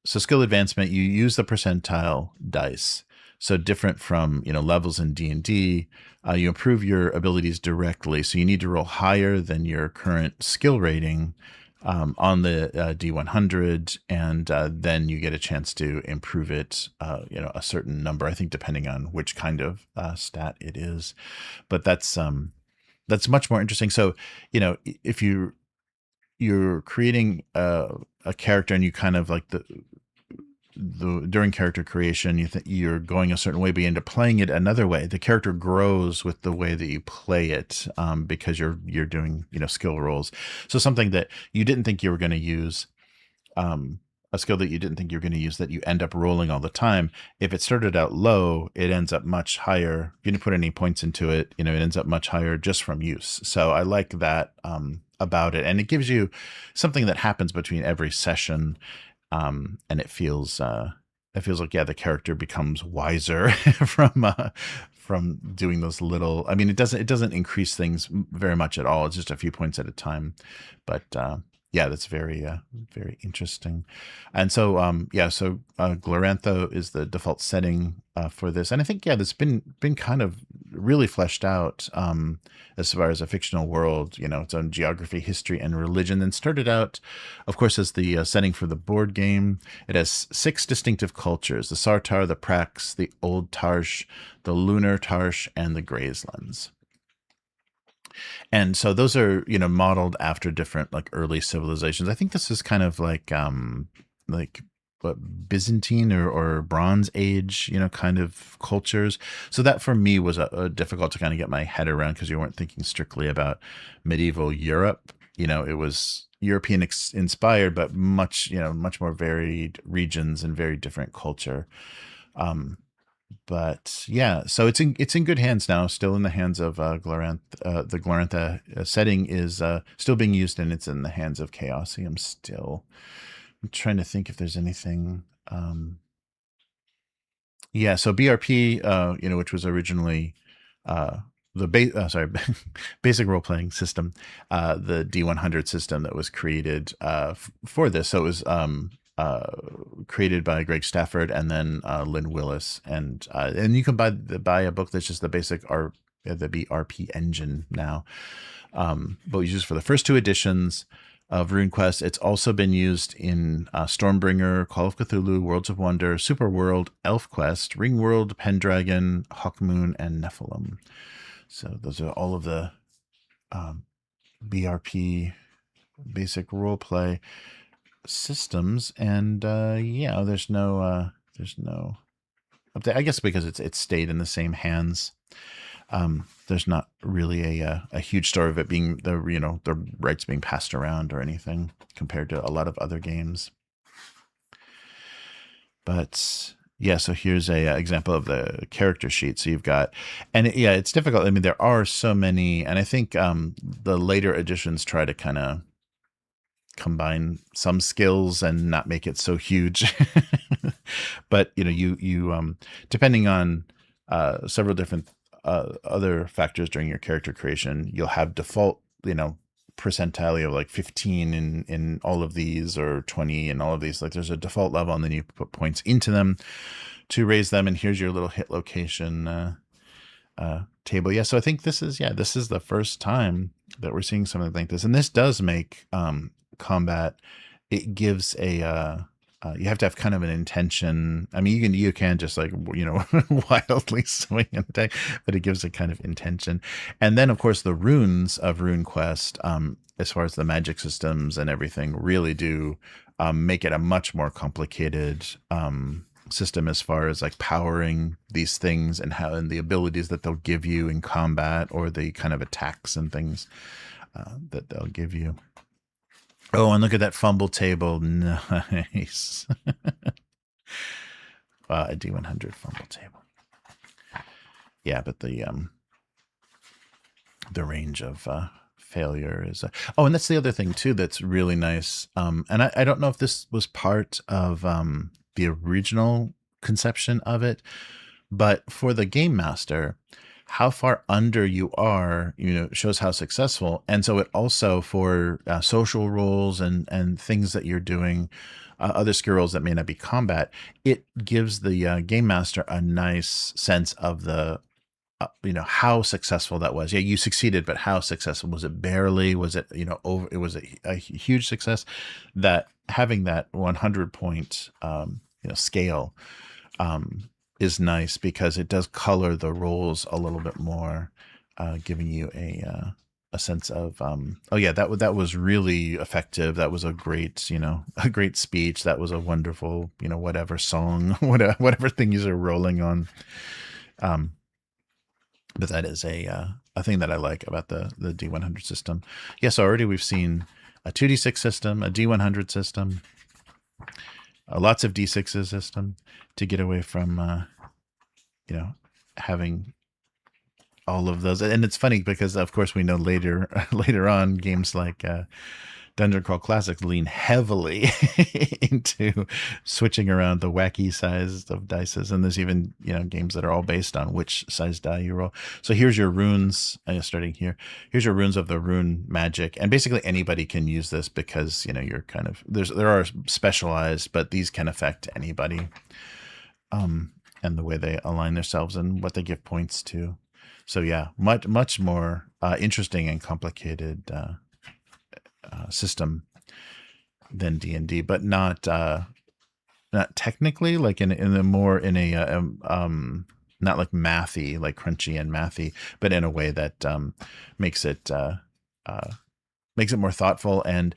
So skill advancement, you use the percentile dice. So different from levels in D&D, you improve your abilities directly. So you need to roll higher than your current skill rating on the D100, and then you get a chance to improve it, a certain number, I think, depending on which kind of stat it is. But that's much more interesting. So, if you're creating a character, and you kind of like during character creation, you're going a certain way, but you end up playing it another way. The character grows with the way that you play it, because you're doing skill rolls. So something that you didn't think you were going to use, a skill that you didn't think you were going to use, that you end up rolling all the time. If it started out low, it ends up much higher. You didn't put any points into it, it ends up much higher just from use. So I like that about it, and it gives you something that happens between every session. And it feels like, the character becomes wiser from doing those little. I mean, it doesn't increase things very much at all. It's just a few points at a time, but that's very very interesting. And so Glorantha is the default setting for this, and I think that's been kind of really fleshed out as far as a fictional world, its own geography, history, and religion. And started out, of course, as the setting for the board game. It has 6 distinctive cultures: the Sartar, the Prax, the Old Tarsh, the Lunar Tarsh, and the Grayslands. And so those are, modeled after different like early civilizations. I think this is kind of like what, Byzantine or Bronze Age, kind of cultures. So that for me was a difficult to kind of get my head around, because you weren't thinking strictly about medieval Europe. It was European inspired, but much more varied regions and very different culture. But so it's in good hands now, still in the hands of Glorantha. The Glorantha setting is still being used, and it's in the hands of Chaosium still. I'm trying to think if there's anything. So BRP, which was originally the basic role-playing system, the D100 system that was created for this. So it was created by Greg Stafford and then Lynn Willis, and you can buy a book that's just the basic the BRP engine now, but we use for the first 2 editions of Runequest. It's also been used in Stormbringer, Call of Cthulhu, Worlds of Wonder, Super World, ElfQuest, Ringworld, Pendragon, Hawkmoon, and Nephilim. So those are all of the BRP basic roleplay systems. And there's no update, I guess, because it's stayed in the same hands. There's not really a huge story of it being the rights being passed around or anything, compared to a lot of other games. But so here's a example of the character sheet. So you've got, and it's difficult. I mean, there are so many, and I think the later editions try to kind of combine some skills and not make it so huge. But you depending on several different other factors during your character creation, you'll have default percentile of like 15 in all of these, or 20 in all of these. Like there's a default level, and then you put points into them to raise them. And here's your little hit location table. Yeah, so I think this is the first time that we're seeing something like this, and this does make combat. It gives a you have to have kind of an intention. I mean, you can just like wildly swing and attack, but it gives a kind of intention. And then of course the runes of Runequest, as far as the magic systems and everything, really do make it a much more complicated system as far as like powering these things and the abilities that they'll give you in combat, or the kind of attacks and things that they'll give you. Oh, and look at that fumble table. Nice. A D100 fumble table. Yeah, but the range of failure is oh, and that's the other thing too that's really nice. And I don't know if this was part of the original conception of it, but for the game master, how far under you are, shows how successful. And so it also, for social roles and things that you're doing, other skill rolls that may not be combat, it gives the game master a nice sense of the how successful that was. Yeah, you succeeded, but how successful was it? Barely? Was it over? It was a huge success. That having that 100 point scale is nice, because it does color the roles a little bit more, giving you a sense of oh yeah, that was really effective. That was a great a great speech. That was a wonderful whatever song, whatever things are rolling on. But that is a thing that I like about the D100 system. Yes, already we've seen a 2d6 system, a D100 system, lots of D6s system, to get away from having all of those. And it's funny because of course we know later on games like Dungeon Crawl Classics lean heavily into switching around the wacky size of dices, and there's even games that are all based on which size die you roll. So here's your runes. Starting here, here's your runes of the rune magic, and basically anybody can use this, because you're kind of there are specialized, but these can affect anybody, and the way they align themselves and what they give points to. So yeah, much more interesting and complicated system than D&D, but not technically, like in a not like mathy, like crunchy and mathy, but in a way that makes it more thoughtful and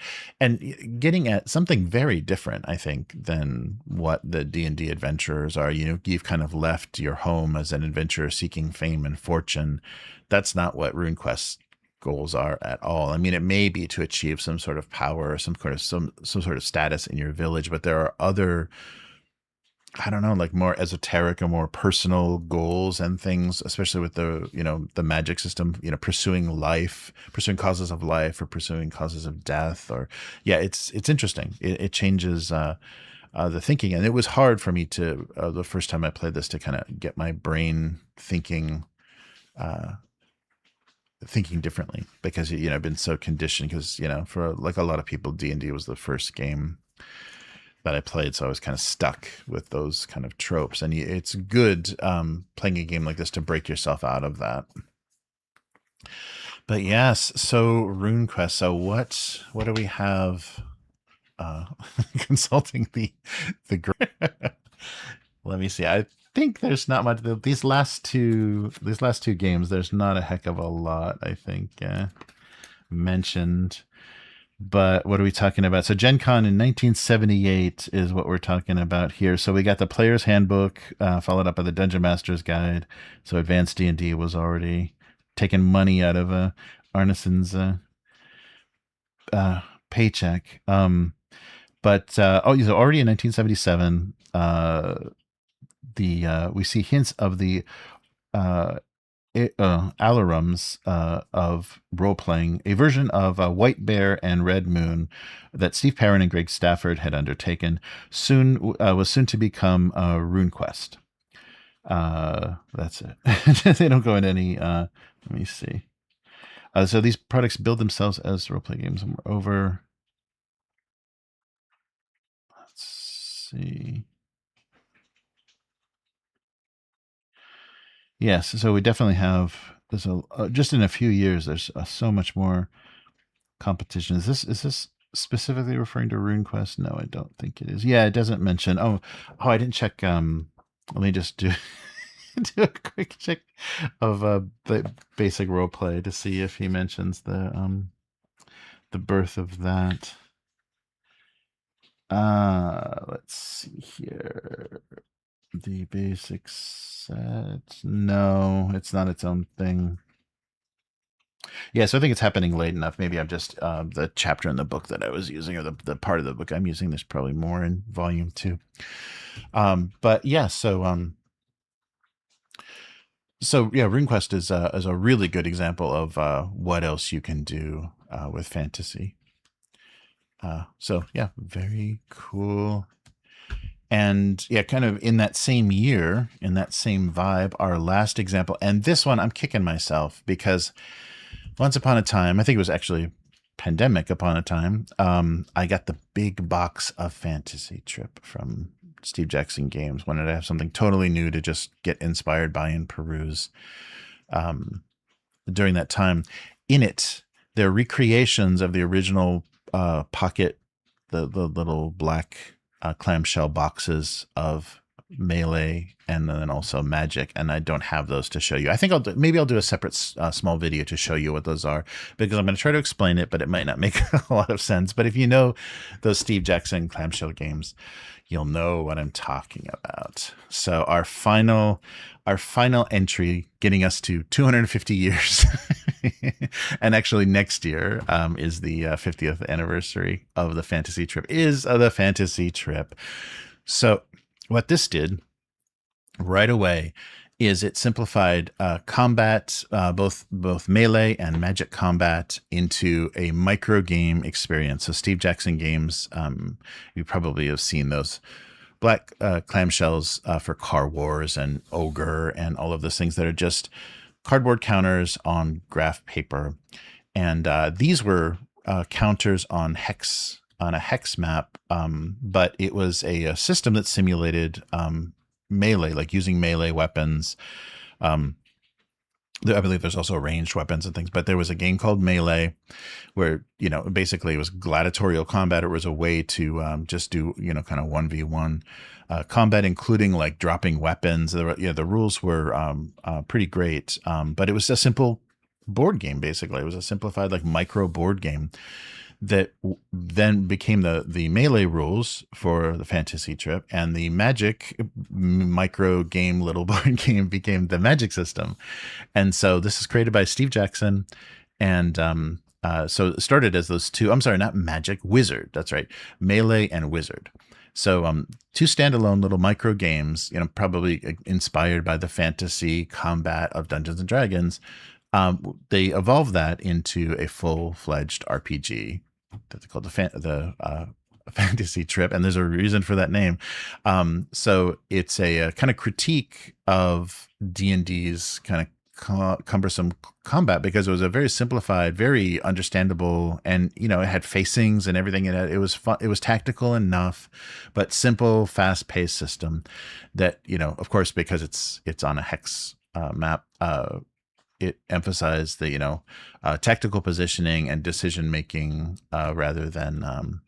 getting at something very different, I think, than what the D&D adventurers are. You've kind of left your home as an adventurer seeking fame and fortune. That's not what Runequest goals are at all. I mean, it may be to achieve some sort of power or some sort of status in your village, but there are other, I don't know, like more esoteric or more personal goals and things, especially with the the magic system, pursuing causes of life, or pursuing causes of death, or it's interesting. It changes the thinking, and it was hard for me to the first time I played this to kind of get my brain thinking differently, because I've been so conditioned, because for like a lot of people, D&D was the first game that I played, so I was kind of stuck with those kind of tropes. And it's good playing a game like this to break yourself out of that. But yes, so Runequest. So what do we have? Consulting the let me see. I think there's not much. These last two games, there's not a heck of a lot, I think, mentioned. But what are we talking about? So Gen Con in 1978 is what we're talking about here. So we got the Player's Handbook, followed up by the Dungeon Master's Guide. So Advanced D&D was already taking money out of Arneson's paycheck. But so already in 1977, we see hints of the alarums of role-playing, a version of White Bear and Red Moon that Steve Perrin and Greg Stafford had undertaken was soon to become Runequest. That's it. They don't go into any, let me see. So these products build themselves as role-play games. Over. Let's see. Yes, so we definitely have. There's just in a few years. There's so much more competition. Is this specifically referring to RuneQuest? No, I don't think it is. Yeah, it doesn't mention. Oh, I didn't check. Let me just do do a quick check of the basic role play to see if he mentions the birth of that. Let's see here. The basic set. No, it's not its own thing. Yeah, so I think it's happening late enough. Maybe I'm just the chapter in the book that I was using, or the part of the book I'm using. There's probably more in volume 2. But yeah, so yeah, RuneQuest is a really good example of what else you can do with fantasy. So yeah, very cool. And yeah, kind of in that same year, in that same vibe, our last example, and this one I'm kicking myself because once upon a time, I think it was actually pandemic upon a time, I got the big box of Fantasy Trip from Steve Jackson Games. Wanted to have something totally new to just get inspired by and peruse. During that time, in it, there are recreations of the original pocket, the little black clamshell boxes of Melee and then also Magic, and I don't have those to show you. I think maybe I'll do a separate small video to show you what those are, because I'm going to try to explain it, but it might not make a lot of sense. But if you know those Steve Jackson clamshell games, you'll know what I'm talking about. So our final entry, getting us to 250 years, and actually next year is the 50th anniversary of the Fantasy Trip. So what this did right away is it simplified combat, both Melee and Magic combat, into a micro game experience. So Steve Jackson Games, you probably have seen those black clamshells for Car Wars and Ogre and all of those things that are just cardboard counters on graph paper. And these were counters on a hex map, but it was a system that simulated melee, like using melee weapons. I believe there's also ranged weapons and things, but there was a game called Melee where, basically it was gladiatorial combat. It was a way to just do, kind of 1v1 combat, including like dropping weapons. The rules were pretty great, but it was a simple board game, basically. It was a simplified like micro board game that then became the Melee rules for the Fantasy Trip, and the Magic micro game, little board game, became the Magic system. And so this is created by Steve Jackson, and so it started as those two. I'm sorry, not Magic, Wizard. That's right, Melee and Wizard. So two standalone little micro games, probably inspired by the fantasy combat of Dungeons and Dragons. They evolved that into a full-fledged RPG that's called the Fantasy Trip, and there's a reason for that name. So it's a kind of critique of D&D's kind of cumbersome combat, because it was a very simplified, very understandable, and it had facings and everything. It was fun. It was tactical enough, but simple, fast-paced system that, of course, because it's on a hex map. It emphasized the tactical positioning and decision making rather than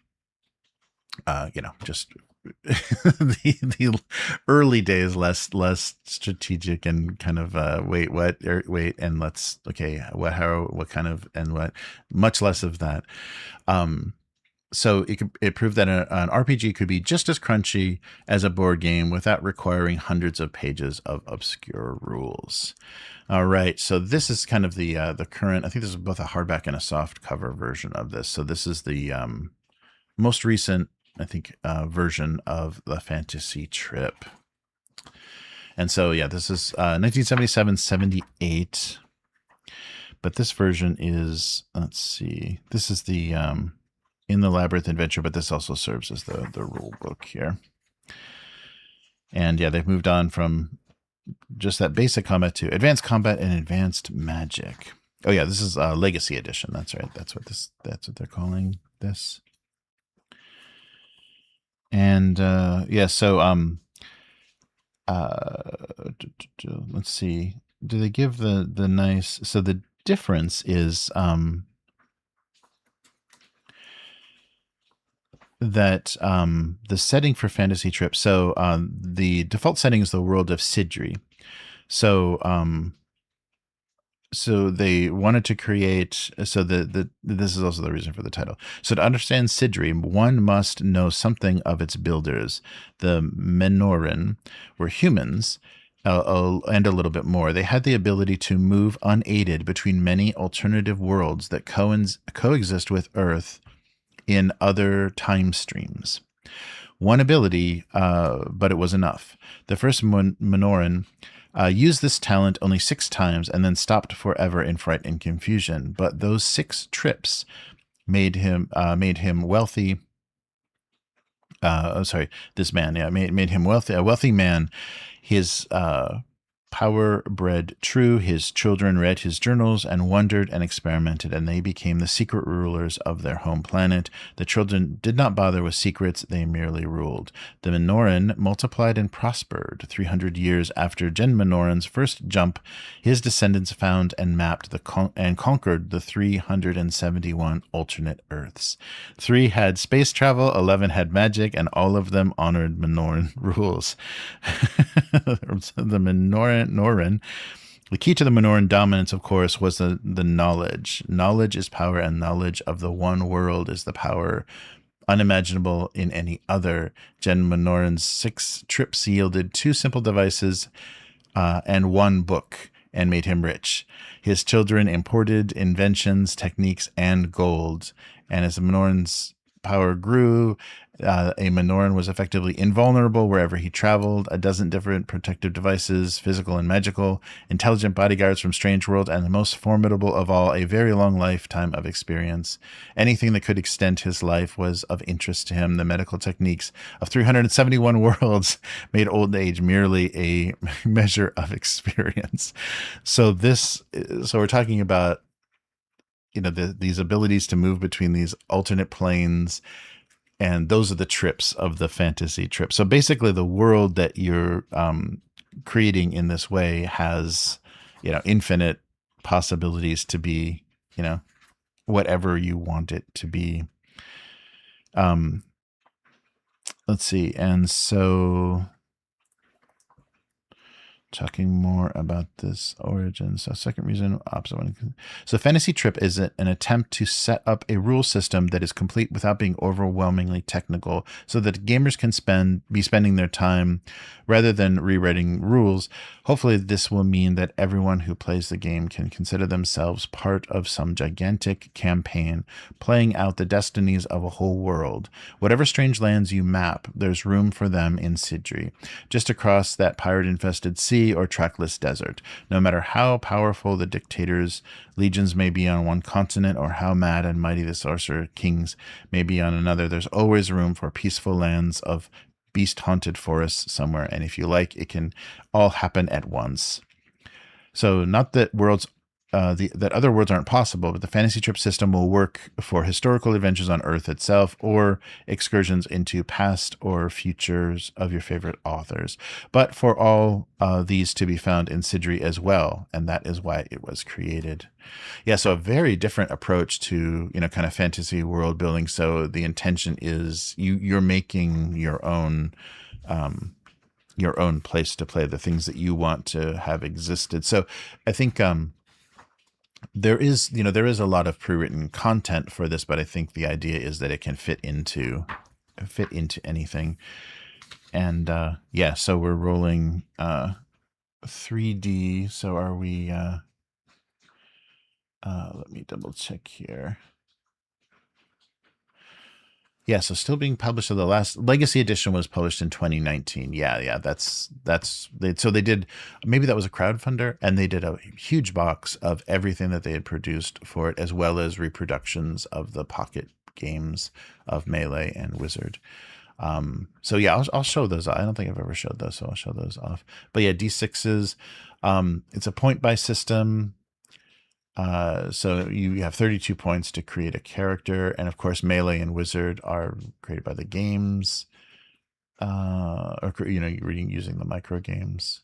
just the early days less strategic and kind of wait and let's what kind of and what, much less of that. So it proved that an RPG could be just as crunchy as a board game without requiring hundreds of pages of obscure rules. All right, so this is kind of the current. I think this is both a hardback and a soft cover version of this. So this is the most recent, I think, version of the Fantasy Trip. And so, yeah, this is 1977, 78. But this version is, let's see, this is the In the Labyrinth adventure, but this also serves as the rule book here. And yeah, they've moved on from just that basic combat to advanced combat and advanced magic. Oh yeah, this is Legacy Edition. That's right. That's what they're calling this. And yeah, so let's see. Do they give the nice? So the difference is that the setting for Fantasy Trip. So the default setting is the world of Sidri. So so they wanted to create, so this is also the reason for the title. So to understand Sidri, one must know something of its builders. The Menorin were humans, and a little bit more. They had the ability to move unaided between many alternative worlds that coexist with Earth in other time streams. One ability, but it was enough. The first Menorin used this talent only 6 times and then stopped forever in fright and confusion. But those 6 trips made him wealthy. This man, yeah, made him wealthy. A wealthy man. His power bred true. His children read his journals and wondered and experimented, and they became the secret rulers of their home planet. The children did not bother with secrets, they merely ruled. The Menorin multiplied and prospered. 300 years after Gen Menorin's first jump, his descendants found and mapped and conquered the 371 alternate Earths. 3 had space travel, 11 had magic, and all of them honored Menorin rules. The Menorin. The key to the Menorin dominance, of course, was the knowledge. Knowledge is power, and knowledge of the one world is the power unimaginable in any other. Gen Menorin's 6 trips yielded 2 simple devices and 1 book, and made him rich. His children imported inventions, techniques, and gold. And as the Menorin's power grew, a Menorin was effectively invulnerable wherever he traveled. 12 different protective devices, physical and magical, intelligent bodyguards from strange world, and the most formidable of all, a very long lifetime of experience. Anything that could extend his life was of interest to him. The medical techniques of 371 worlds made old age merely a measure of experience. So we're talking about, you know, these abilities to move between these alternate planes, and those are the trips of the fantasy trip. So basically the world that you're creating in this way has, you know, infinite possibilities to be, you know, whatever you want it to be. Let's see. And so talking more about this origin. So second reason, opposite one. So Fantasy Trip is an attempt to set up a rule system that is complete without being overwhelmingly technical, so that gamers can be spending their time rather than rewriting rules. Hopefully this will mean that everyone who plays the game can consider themselves part of some gigantic campaign, playing out the destinies of a whole world. Whatever strange lands you map, there's room for them in Sidri, just across that pirate-infested sea or trackless desert. No matter how powerful the dictators' legions may be on one continent, or how mad and mighty the sorcerer kings may be on another, there's always room for peaceful lands of beast-haunted forests somewhere, and if you like, it can all happen at once. So not that that other worlds aren't possible, but the Fantasy Trip system will work for historical adventures on Earth itself, or excursions into past or futures of your favorite authors, but for all these to be found in Sidri as well, and that is why it was created. Yeah, so a very different approach to, you know, kind of fantasy world building. So the intention is you're making your own place to play, the things that you want to have existed. So I think there is a lot of pre-written content for this, but I think the idea is that it can fit into anything. And yeah, so we're rolling 3D. So are we let me double check here. Yeah, so still being published. So the last Legacy Edition was published in 2019. Yeah, so they did, maybe that was a crowdfunder, and they did a huge box of everything that they had produced for it, as well as reproductions of the pocket games of Melee and Wizard. So yeah, I'll show those. I don't think I've ever showed those, so I'll show those off. But yeah, D6s. It's a point buy system. So you have 32 points to create a character, and of course, Melee and Wizard are created by the games, or you're using the micro games.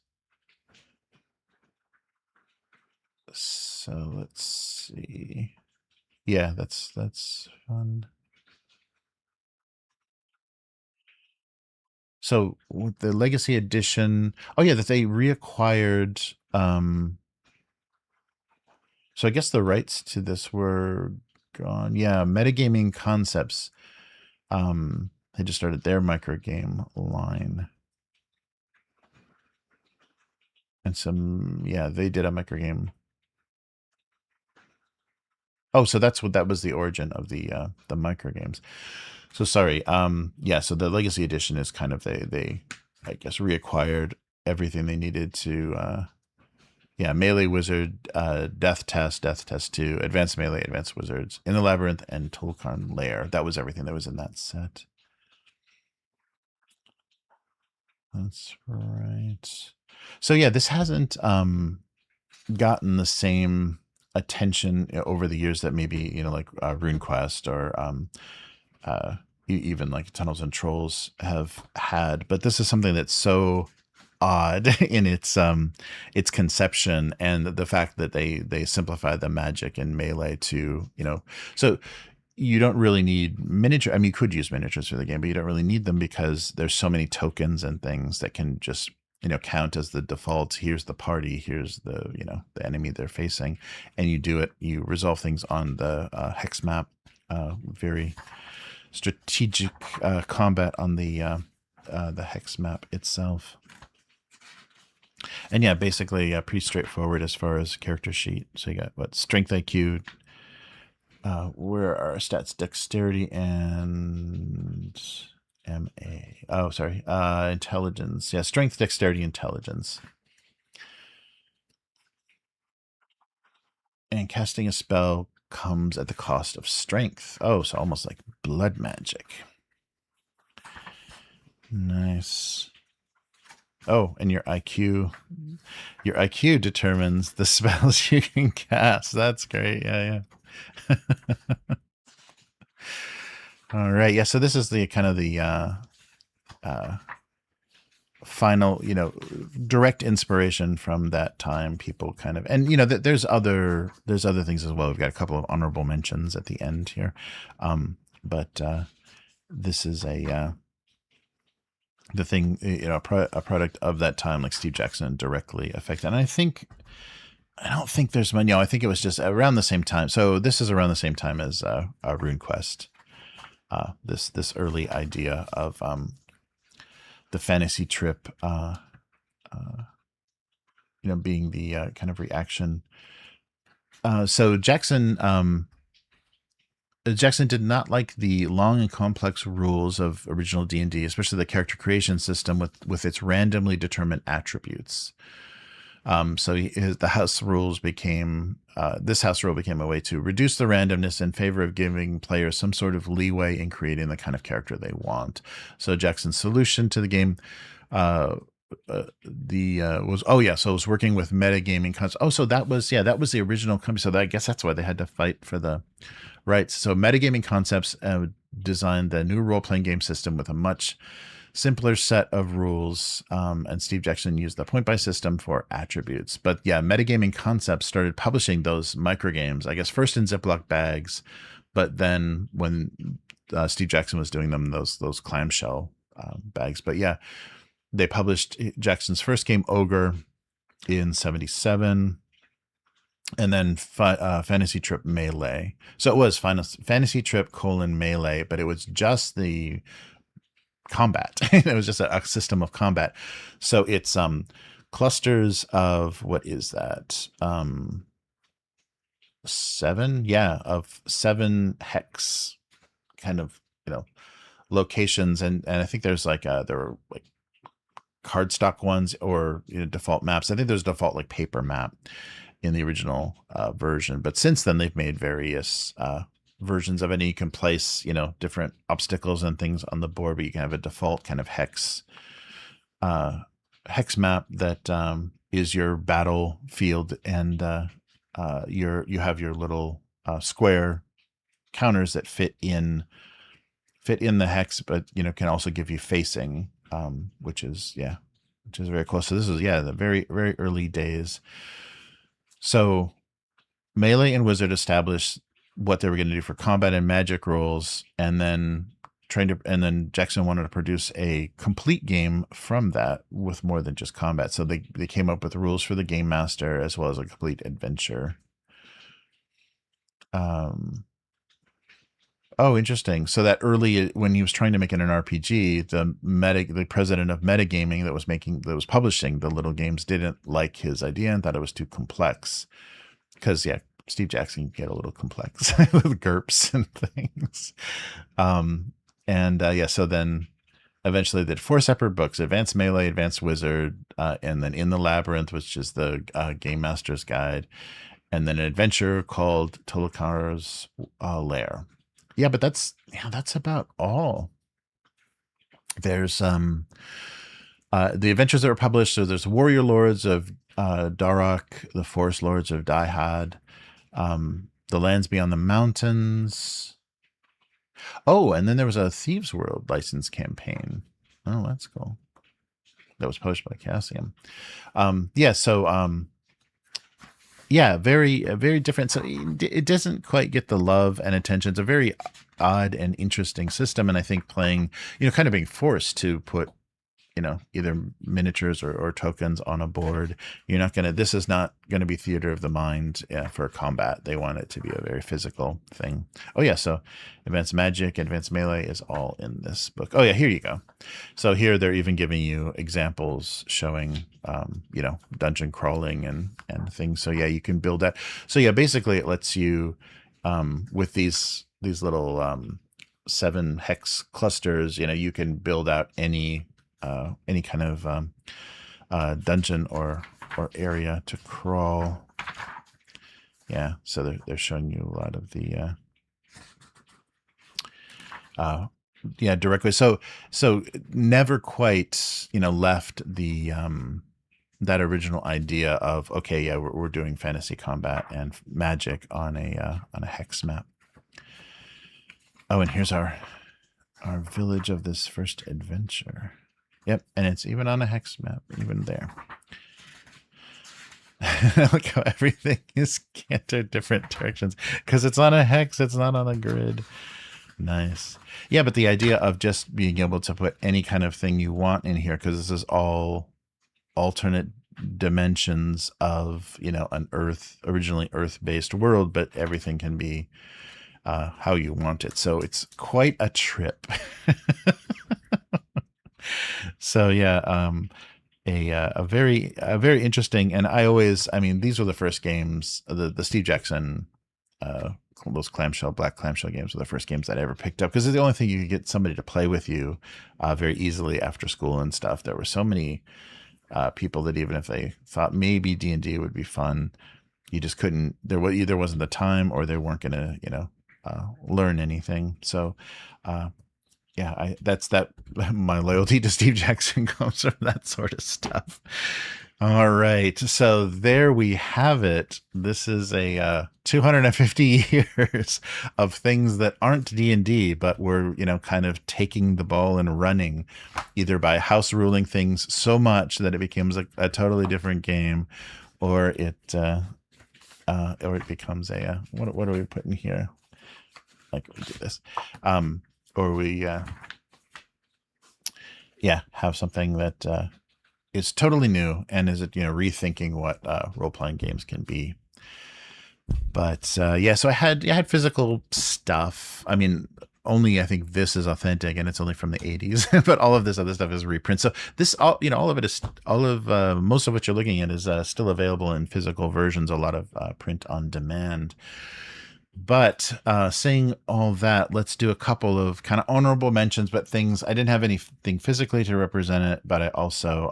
So let's see. Yeah, that's fun. So with the Legacy Edition, oh yeah, that they reacquired. So I guess the rights to this were gone. Yeah, Metagaming Concepts. They just started their micro game line. And they did a micro game. Oh, so that was the origin of the micro games. So sorry. Yeah, so the Legacy Edition is kind of they I guess reacquired everything they needed to Melee Wizard, Death Test 2, Advanced Melee, Advanced Wizards, In the Labyrinth, and Tulkarn Lair. That was everything that was in that set. That's right. So yeah, this hasn't gotten the same attention over the years that maybe like Runequest or even like Tunnels and Trolls have had, but this is something that's so odd in its conception, and the fact that they simplify the magic in Melee to so you don't really need miniature. I mean, you could use miniatures for the game, but you don't really need them because there's so many tokens and things that can just count as the default. Here's the party, here's the the enemy they're facing, and you resolve things on the hex map. Very strategic combat on the hex map itself. And yeah, basically pretty straightforward as far as character sheet. So you got what? Strength, IQ. Where are our stats? Dexterity and MA. Oh, sorry. Intelligence. Yeah, strength, dexterity, intelligence. And casting a spell comes at the cost of strength. Oh, so almost like blood magic. Nice. Oh, and your IQ determines the spells you can cast. That's great. Yeah. All right. Yeah. So this is the kind of the final, direct inspiration from that time. People kind of, and there's other things as well. We've got a couple of honorable mentions at the end here, but this is the thing, a product of that time, like Steve Jackson directly affected. And I don't think there's many. I think it was just around the same time. So this is around the same time as Runequest. This early idea of the fantasy trip, being the kind of reaction. So Jackson did not like the long and complex rules of original D&D, especially the character creation system with its randomly determined attributes. So the house rules became this house rule became a way to reduce the randomness in favor of giving players some sort of leeway in creating the kind of character they want. So Jackson's solution to the game so it was working with metagaming concepts. Oh, so that was the original company. So I guess that's why they had to fight for the rights. So Metagaming Concepts designed the new role-playing game system with a much simpler set of rules, and Steve Jackson used the point buy system for attributes. But yeah, Metagaming Concepts started publishing those microgames, I guess first in Ziploc bags, but then when Steve Jackson was doing them, those clamshell bags. But yeah, they published Jackson's first game, Ogre, in 1977. And then Fantasy Trip Melee. So it was Fantasy Trip Melee, but it was just the combat. It was just a system of combat. So it's clusters of, what is that? 7 hex kind of locations, and I think there's like there were like cardstock ones or default maps. I think there's default like paper map in the original version, but since then they've made various versions of it. And you can place different obstacles and things on the board, but you can have a default kind of hex map that is your battlefield, and you have your little square counters that fit in the hex, but can also give you facing, which is very close. So this is the very, very early days. So Melee and Wizard established what they were going to do for combat and magic rolls, and then Jackson wanted to produce a complete game from that with more than just combat. So they came up with rules for the game master as well as a complete adventure. Oh, interesting. So that early, when he was trying to make it an RPG, the president of Metagaming that was publishing the little games didn't like his idea and thought it was too complex. Because Steve Jackson can get a little complex with GURPS and things. So then eventually they did 4 separate books: Advanced Melee, Advanced Wizard, and then In the Labyrinth, which is the Game Master's Guide, and then an adventure called Tolukar's Lair. Yeah, but that's about all. There's the adventures that were published. So there's Warrior Lords of Darok, the Forest Lords of Dihad, The Lands Beyond the Mountains. Oh, and then there was a Thieves World license campaign. Oh, that's cool. That was published by Cassium. Very, very different. So it doesn't quite get the love and attention. It's a very odd and interesting system. And I think playing, kind of being forced to put, either miniatures or tokens on a board. This is not going to be theater of the mind for combat. They want it to be a very physical thing. Oh yeah. So Advanced Magic, Advanced Melee is all in this book. Oh yeah, here you go. So here they're even giving you examples showing, dungeon crawling and things. So yeah, you can build that. So yeah, basically it lets you, with these little 7 hex clusters, you can build out any kind of dungeon or area to crawl. Yeah, so they're showing you a lot of the directly. So never quite left the that original idea of we're doing fantasy combat and magic on a hex map. Oh, and here's our village of this first adventure. Yep, and it's even on a hex map, even there. Look how everything is canted different directions because it's on a hex, it's not on a grid. Nice. Yeah, but the idea of just being able to put any kind of thing you want in here, because this is all alternate dimensions of, an originally Earth-based world, but everything can be how you want it. So it's quite a trip. So yeah, a very interesting, and these were the first games, the Steve Jackson, those black clamshell games were the first games that I ever picked up, because it's the only thing you could get somebody to play with you very easily after school and stuff. There were so many people that even if they thought maybe D&D would be fun, you just couldn't. There either wasn't the time or they weren't going to learn anything. So my loyalty to Steve Jackson comes from that sort of stuff. All right, so there we have it. This is a 250 years of things that aren't D&D, but we're kind of taking the ball and running, either by house ruling things so much that it becomes a totally different game, or it becomes a what are we putting here? Like we do this, or we have something that is totally new and is rethinking what role-playing games can be. But so I had physical stuff. I mean, only I think this is authentic and it's only from the 80s, but all of this other stuff is reprints. So this all of it is most of what you're looking at is still available in physical versions, a lot of print on demand. But saying all that, let's do a couple of kind of honorable mentions, but things I didn't have anything physically to represent it, but I also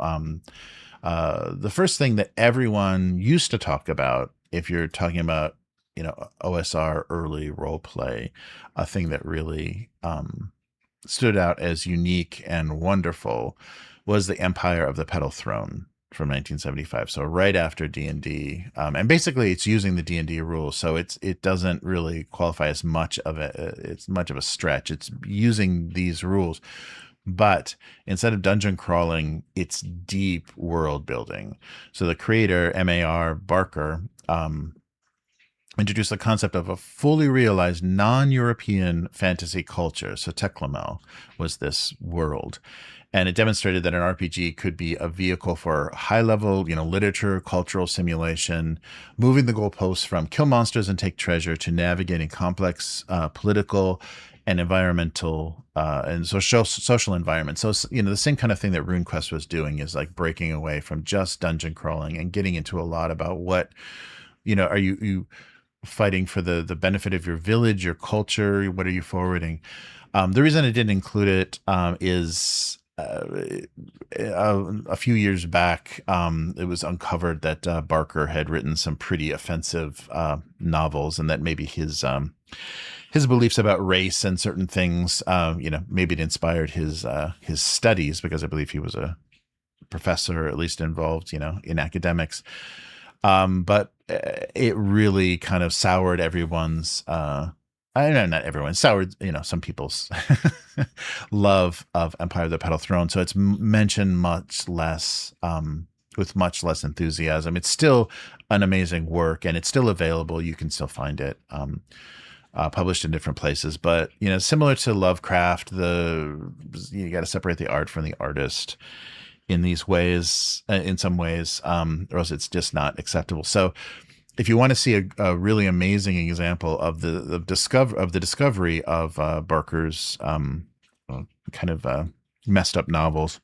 the first thing that everyone used to talk about, if you're talking about, OSR early role play, a thing that really stood out as unique and wonderful was the Empire of the Petal Throne from 1975. So right after D&D, and basically it's using the D&D rules. So it doesn't really qualify as much of it's much of a stretch. It's using these rules, but instead of dungeon crawling, it's deep world building. So the creator, M.A.R. Barker, introduced the concept of a fully realized non-European fantasy culture. So Tékumel was this world. And it demonstrated that an RPG could be a vehicle for high-level, literature, cultural simulation, moving the goalposts from kill monsters and take treasure to navigating complex political and environmental and social environments. So, the same kind of thing that Runequest was doing is like breaking away from just dungeon crawling and getting into a lot about what, are you fighting for the benefit of your village, your culture? What are you forwarding? The reason I didn't include it is a few years back, it was uncovered that Barker had written some pretty offensive novels, and that maybe his beliefs about race and certain things, maybe it inspired his studies, because I believe he was a professor, or at least involved, in academics. But it really kind of soured everyone's, I know not everyone, soured, some people's love of Empire of the Petal Throne. So it's mentioned much less, with much less enthusiasm. It's still an amazing work, and it's still available. You can still find it, published in different places. But, similar to Lovecraft, you got to separate the art from the artist in these ways, in some ways, or else it's just not acceptable. So if you want to see a really amazing example of the discovery of Barker's kind of messed up novels,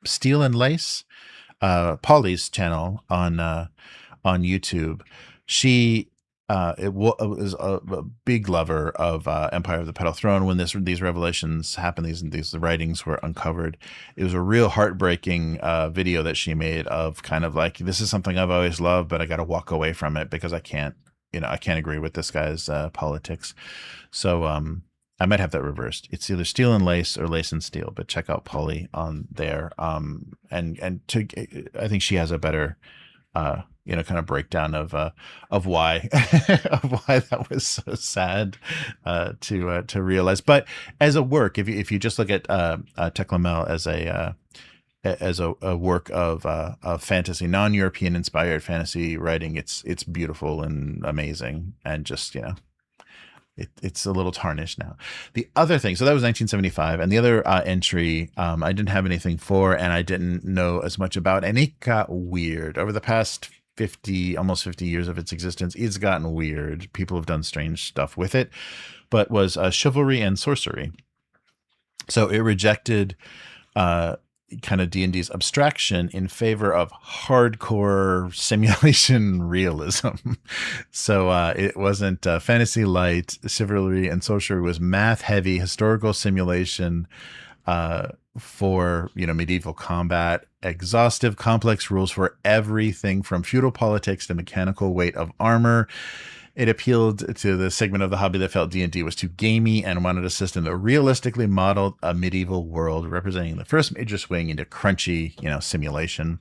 Steel and Lace, Polly's channel on YouTube, she was a big lover of Empire of the Petal Throne. When these revelations happened, these writings were uncovered, it was a real heartbreaking video that she made of kind of like, this is something I've always loved, but I got to walk away from it because I can't agree with this guy's politics. So I might have that reversed. It's either Steel and Lace or Lace and Steel, but check out Polly on there. I think she has a better kind of breakdown of why of why that was so sad to realize. But as a work, if you just look at Tékumel as a work of fantasy, non-European inspired fantasy writing, it's beautiful and amazing, and just it's a little tarnished now. The other thing, so that was 1975, and the other entry I didn't have anything for, and I didn't know as much about, and it got weird over the past almost 50 years of its existence. It's gotten weird. People have done strange stuff with it, but was Chivalry and Sorcery. So it rejected kind of D&D's abstraction in favor of hardcore simulation realism. So it wasn't fantasy light. Chivalry and Sorcery was math heavy historical simulation for medieval combat, exhaustive complex rules for everything from feudal politics to mechanical weight of armor. It appealed to the segment of the hobby that felt D&D was too gamey and wanted a system that realistically modeled a medieval world, representing the first major swing into crunchy, simulation.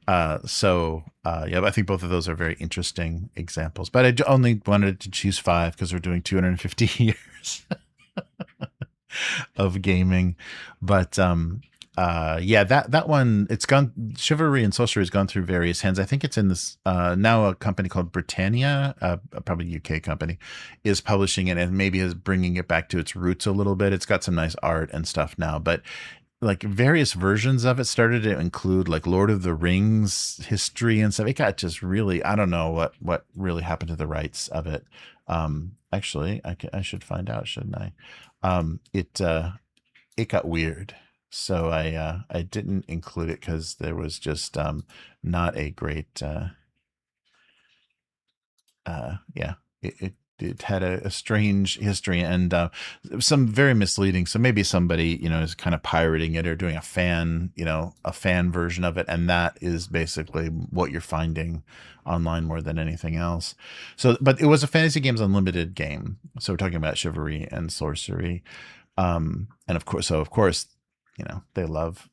I think both of those are very interesting examples. But I only wanted to choose 5 because we're doing 250 years of gaming. But that one, it's gone. Chivalry and Sorcery has gone through various hands. I think it's in this now a company called Britannia, probably UK company, is publishing it and maybe is bringing it back to its roots a little bit. It's got some nice art and stuff now, but like various versions of it started to include like Lord of the Rings history and stuff. It got just really, I don't know what really happened to the rights of it. Actually, I should find out, shouldn't I? It got weird. So I didn't include it because there was just not a great yeah, it had a strange history and some very misleading. So maybe somebody, is kind of pirating it or doing a fan version of it. And that is basically what you're finding online more than anything else. So, but it was a Fantasy Games Unlimited game. So we're talking about Chivalry and Sorcery. And of course, they love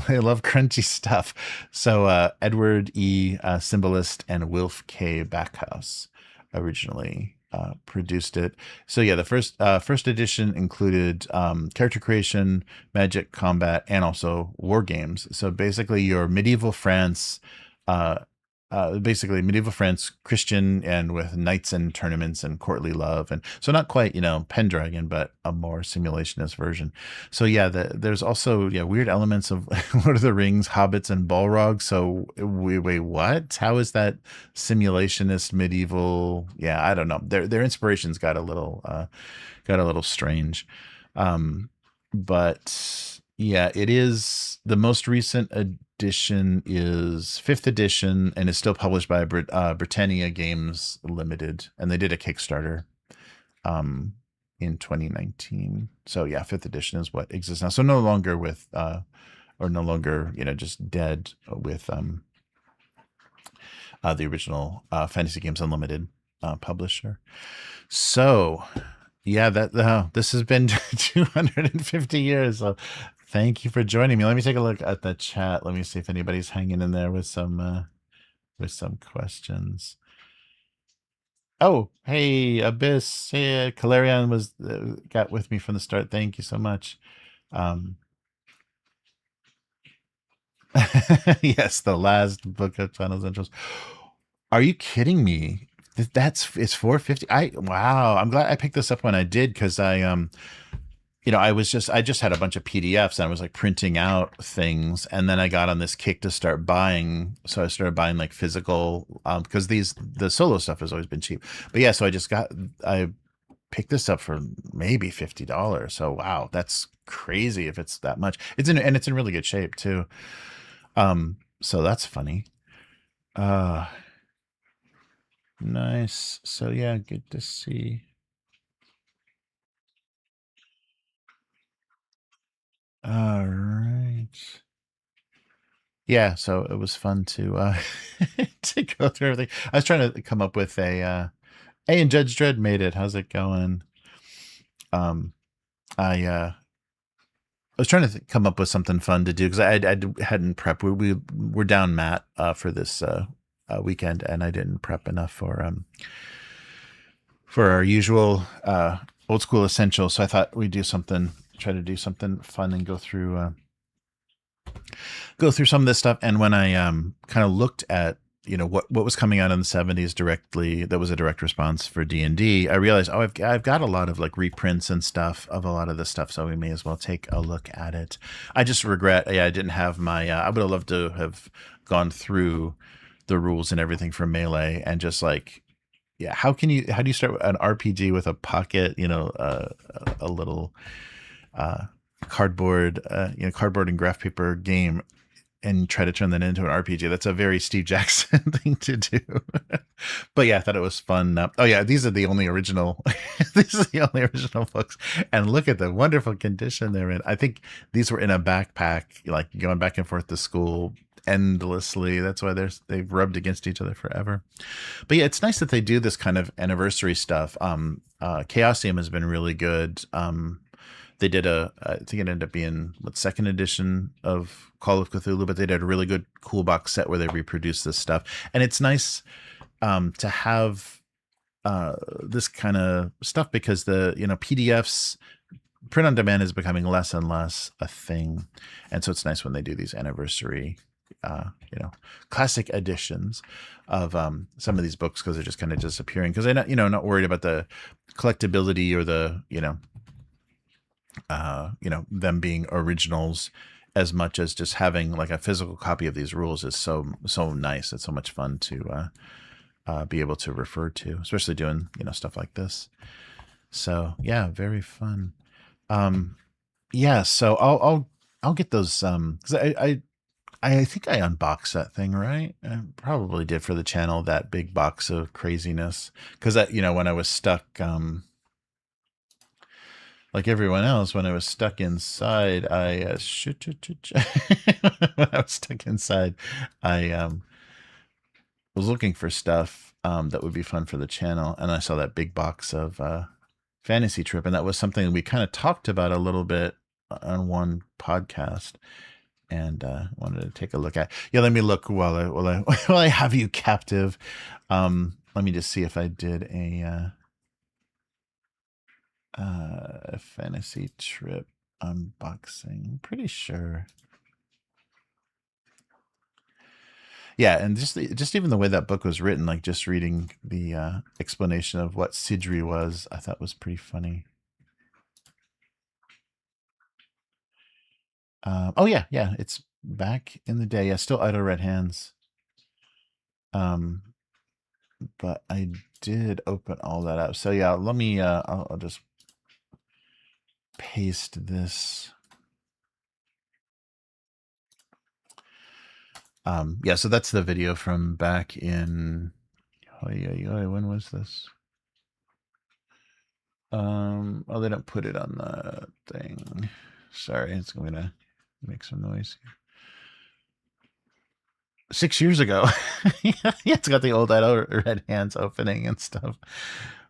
they love crunchy stuff. So Edward E. Symbolist and Wilf K. Backhouse originally produced it. So yeah, the first edition included character creation, magic, combat, and also war games. So basically, your medieval France. Basically medieval France, Christian, and with knights and tournaments and courtly love, and so not quite Pendragon, but a more simulationist version. So yeah, there's also weird elements of Lord of the Rings, hobbits, and Balrog. So wait, what? How is that simulationist medieval? Yeah, I don't know. Their inspirations got a little strange, but yeah, it is the most recent edition is 5th edition and is still published by Britannia Games Limited, and they did a Kickstarter in 2019. So yeah, 5th edition is what exists now. So no longer with or no longer just dead with the original Fantasy Games Unlimited publisher. So yeah, this has been 250 years. So thank you for joining me. Let me take a look at the chat. Let me see if anybody's hanging in there with some questions. Oh, hey, Abyss. Hey, Calerion was got with me from the start. Thank you so much. Yes, the last book of Channels Intros. Are you kidding me? It's 450. Wow. I'm glad I picked this up when I did, because I just had a bunch of PDFs and I was like printing out things, and then I got on this kick to start buying. So I started buying like physical, because the solo stuff has always been cheap. But yeah, so I picked this up for maybe $50. So wow, that's crazy if it's that much. It's in really good shape too. So that's funny. Nice. So yeah, good to see. All right. Yeah, so it was fun to to go through everything. I was trying to come up with hey, and Judge Dredd made it. How's it going? I was trying to come up with something fun to do, because I hadn't prepped. We're down Matt for this weekend, and I didn't prep enough for our usual old school essentials. So I thought we'd try to do something fun and go through some of this stuff. And when I kind of looked at what was coming out in the 70s directly, that was a direct response for D&D, I realized, I've got a lot of like reprints and stuff of a lot of this stuff, so we may as well take a look at it. I just regret I didn't have my I would have loved to have gone through the rules and everything for Melee, and just like, yeah, how do you start an RPG with a pocket, a little cardboard and graph paper game, and try to turn that into an RPG? That's a very Steve Jackson thing to do. But yeah, I thought it was fun. Oh yeah, these are the only original books, and look at the wonderful condition they're in. I think these were in a backpack, like going back and forth to school endlessly. That's why they've rubbed against each other forever. But yeah, it's nice that they do this kind of anniversary stuff. Chaosium has been really good. They did I think it ended up being second edition of Call of Cthulhu, but they did a really good cool box set where they reproduced this stuff. And it's nice to have this kind of stuff, because the PDFs, print on demand, is becoming less and less a thing. And so it's nice when they do these anniversary classic editions of some of these books, because they're just kind of disappearing, because they're not worried about the collectability or the them being originals, as much as just having like a physical copy of these rules is so nice. It's so much fun to be able to refer to, especially doing stuff like this. So yeah, very fun. Yeah, so I'll get those, because I think I unboxed that thing, right? I probably did for the channel, that big box of craziness. Because, when I was stuck, like everyone else, when I was stuck inside, I when I was stuck inside, I was looking for stuff that would be fun for the channel, and I saw that big box of Fantasy Trip, and that was something we kind of talked about a little bit on one podcast, and wanted to take a look at. Yeah, let me look while I while I have you captive. Let me just see if I did a Fantasy Trip unboxing. Pretty sure. Yeah, and just even the way that book was written, like just reading the explanation of what Sidri was, I thought was pretty funny. Oh yeah, it's back in the day. Yeah, still Idle Red Hands. But I did open all that up. So yeah, let me. I'll just paste this. Yeah, so that's the video from back in. When was this? Oh, they don't put it on the thing. Sorry, it's going to make some noise. 6 years ago. Yeah, it's got the old Idle Red Hands opening and stuff.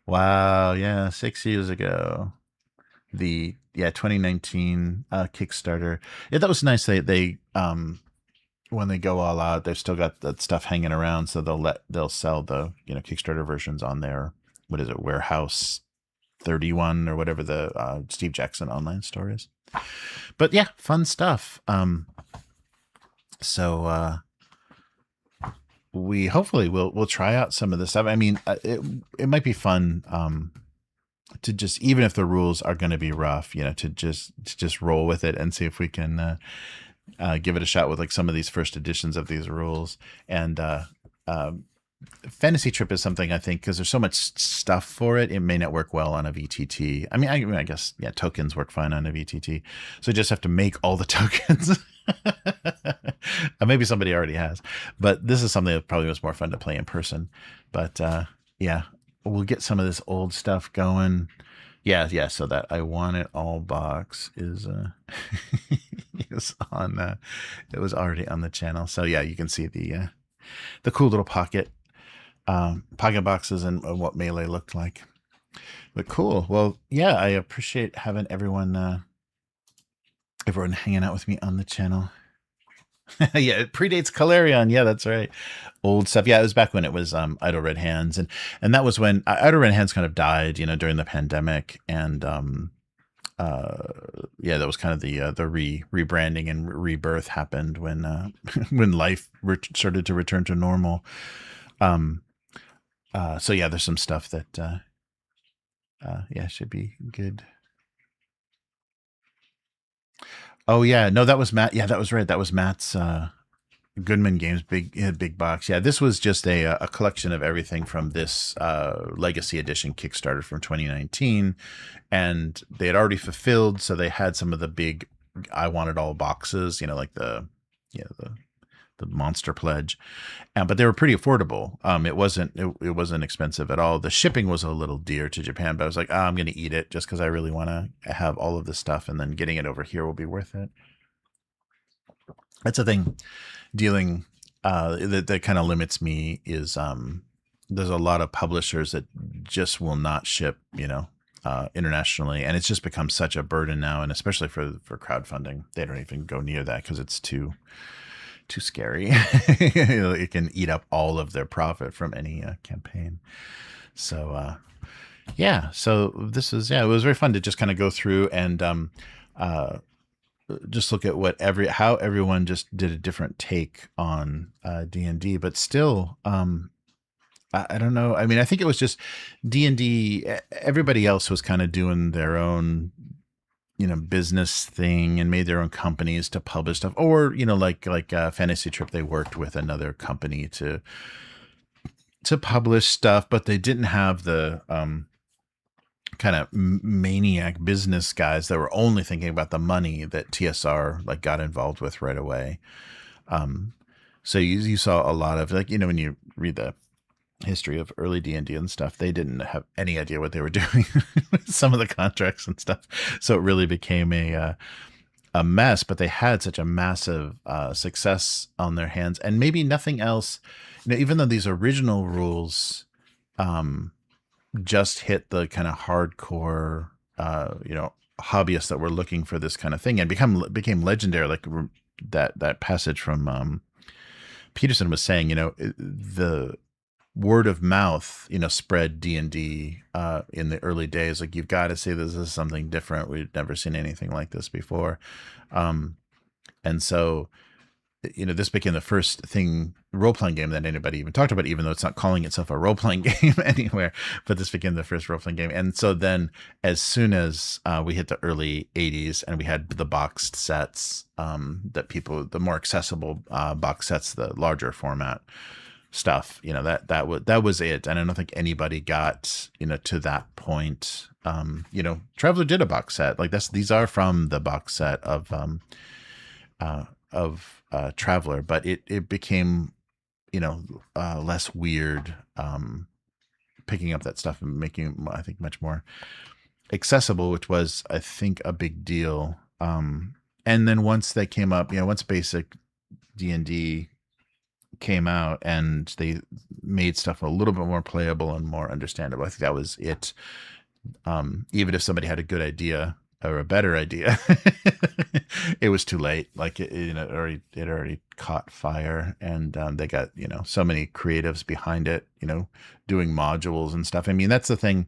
Wow, yeah, 6 years ago. The 2019 Kickstarter. Yeah, that was nice. They when they go all out, they've still got that stuff hanging around, so they'll sell the Kickstarter versions on their, what is it, Warehouse 31 or whatever the Steve Jackson online store is. But yeah, fun stuff. So we hopefully we'll try out some of this stuff. I mean, it might be fun to just, even if the rules are going to be rough, to just roll with it and see if we can give it a shot with like some of these first editions of these rules. And Fantasy Trip is something, I think, because there's so much stuff for it, it may not work well on a VTT. I mean, I guess, yeah, tokens work fine on a VTT. So you just have to make all the tokens. Maybe somebody already has. But this is something that probably was more fun to play in person. But yeah, we'll get some of this old stuff going. Yeah. So that I Want It All box is is on. It was already on the channel. So yeah, you can see the cool little pocket boxes and what Melee looked like. But cool. Well, yeah, I appreciate having everyone hanging out with me on the channel. Yeah, it predates Calarion. Yeah, that's right. Old stuff. Yeah, it was back when it was Idle Red Hands, and that was when Idle Red Hands kind of died, during the pandemic, and yeah, that was kind of the rebranding and rebirth happened when when life started to return to normal. So yeah, there's some stuff that yeah, should be good. Oh yeah, no, that was Matt. Yeah, that was right. That was Matt's Goodman Games big box. Yeah, this was just a collection of everything from this Legacy Edition Kickstarter from 2019, and they had already fulfilled, so they had some of the big I Want It All boxes, like the Monster Pledge, but they were pretty affordable. It wasn't expensive at all. The shipping was a little dear to Japan, but I was like, I'm going to eat it just because I really want to have all of this stuff, and then getting it over here will be worth it. That's the thing. Dealing that kind of limits me is there's a lot of publishers that just will not ship, internationally, and it's just become such a burden now, and especially for crowdfunding, they don't even go near that because it's too scary. It can eat up all of their profit from any campaign. So yeah, so this is, it was very fun to just kind of go through and just look at how everyone just did a different take on D&D, but still I don't know. I mean, I think it was just D&D, everybody else was kind of doing their own business thing and made their own companies to publish stuff, or like Fantasy Trip, they worked with another company to publish stuff, but they didn't have the kind of maniac business guys that were only thinking about the money that TSR got involved with right away. So you saw a lot of, like, when you read the history of early D&D and stuff, they didn't have any idea what they were doing with some of the contracts and stuff. So it really became a mess, but they had such a massive success on their hands, and maybe nothing else. Even though these original rules just hit the kind of hardcore, hobbyists that were looking for this kind of thing, and became legendary. Like that passage from Peterson was saying, the word of mouth, spread D&D in the early days. Like, you've got to say this is something different. We've never seen anything like this before. And so, this became the first role-playing game that anybody even talked about, even though it's not calling itself a role-playing game anywhere, but this became the first role-playing game. And so then as soon as we hit the early 80s and we had the boxed sets, the more accessible box sets, the larger format stuff, that was it. And I don't think anybody got, to that point. Traveler did a box set like this. These are from the box set of Traveler, but it became, less weird, picking up that stuff and making it, I think, much more accessible, which was, I think, a big deal. And then once they came up, once basic D&D came out and they made stuff a little bit more playable and more understandable, I think that was it. Even if somebody had a good idea or a better idea, it was too late. Like it already caught fire, and they got so many creatives behind it, doing modules and stuff. I mean, that's the thing.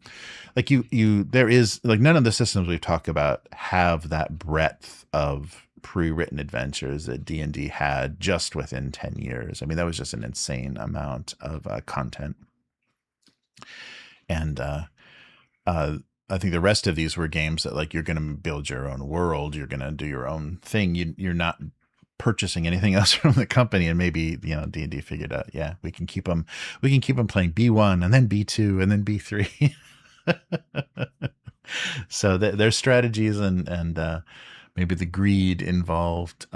Like there is, like, none of the systems we've talked about have that breadth of pre-written adventures that D&D had just within 10 years. I mean, that was just an insane amount of content. And I think the rest of these were games that, like, you're going to build your own world, you're going to do your own thing. You're not purchasing anything else from the company. And maybe, D&D figured out, yeah, we can keep them playing B1 and then B2 and then B3. So their strategies and maybe the greed involved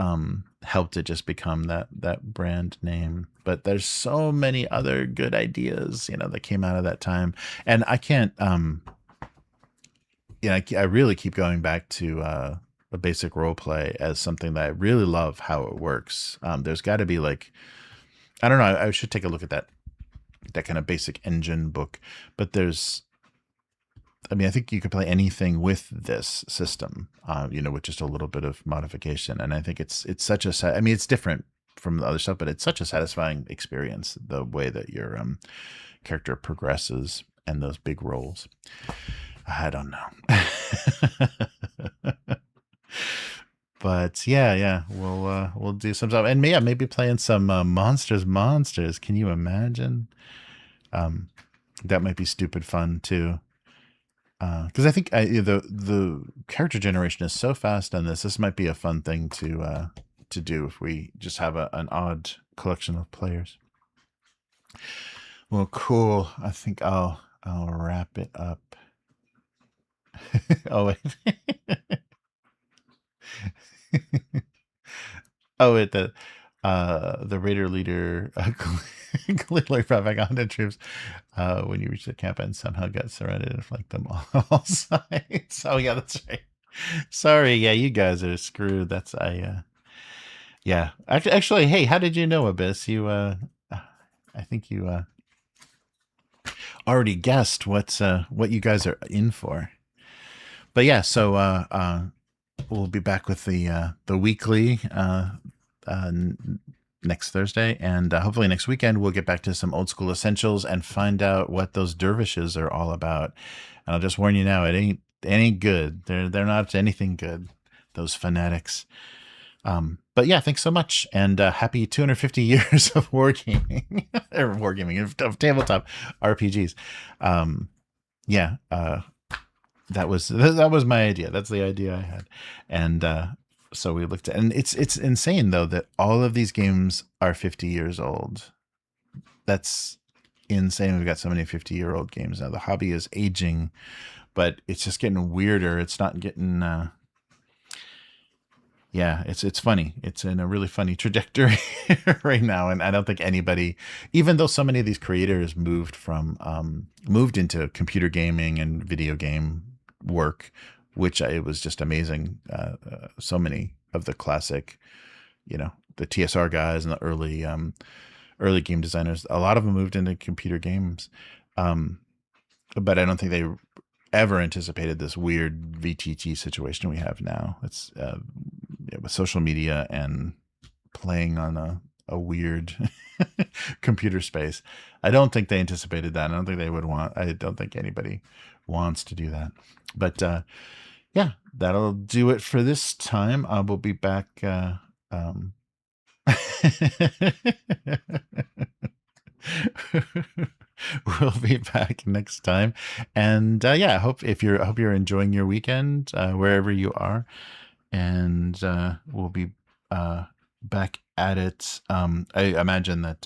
helped it just become that brand name. But there's so many other good ideas, that came out of that time. And I can't, I really keep going back to a basic role play as something that I really love how it works. There's got to be, like, I don't know, I should take a look at that kind of basic engine book. But I think you could play anything with this system, with just a little bit of modification. And I think it's such it's different from the other stuff, but it's such a satisfying experience, the way that your character progresses and those big rolls. I don't know. But yeah, we'll do some stuff, and maybe playing some monsters. Can you imagine? That might be stupid fun too. Because I think the character generation is so fast on this. This might be a fun thing to do if we just have an odd collection of players. Well, cool. I think I'll wrap it up. Oh wait. Oh wait, the raider leader clearly propaganda troops, when you reach the camp and somehow got surrounded and flanked them all sides. Oh yeah, that's right. Sorry, yeah, you guys are screwed. Yeah. Actually, hey, how did you know, Abyss? I think you already guessed what you guys are in for. But yeah, so we'll be back with the weekly next Thursday, and hopefully next weekend we'll get back to some old school essentials and find out what those dervishes are all about. And I'll just warn you now, it ain't good. They're not anything good, those fanatics. But yeah, thanks so much, and happy 250 years of wargaming, or wargaming, of tabletop RPGs. That was my idea. That's the idea I had, and so we looked at, and it's insane though that all of these games are 50 years old. That's insane. We've got so many 50-year-old games now. The hobby is aging, but it's just getting weirder. It's not getting yeah, it's funny. It's in a really funny trajectory right now, and I don't think anybody, even though so many of these creators moved into computer gaming and video game work, which it was just amazing. So many of the classic, the TSR guys and the early game designers, a lot of them moved into computer games, but I don't think they ever anticipated this weird VTT situation we have now. It's with social media and playing on a weird computer space. I don't think they anticipated that. I don't think they would I don't think anybody wants to do that. But yeah, that'll do it for this time. I will be back. We'll be back next time, and yeah, I hope you're enjoying your weekend wherever you are, and we'll be back at it. I imagine that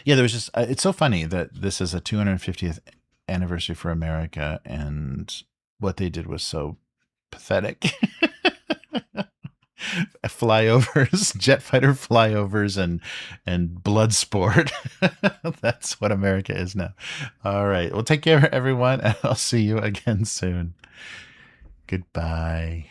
yeah, there was just it's so funny that this is a 250th anniversary for America, and what they did was so pathetic. Flyovers, jet fighter flyovers, and blood sport. That's what America is now. All right. Well, take care, everyone, and I'll see you again soon. Goodbye.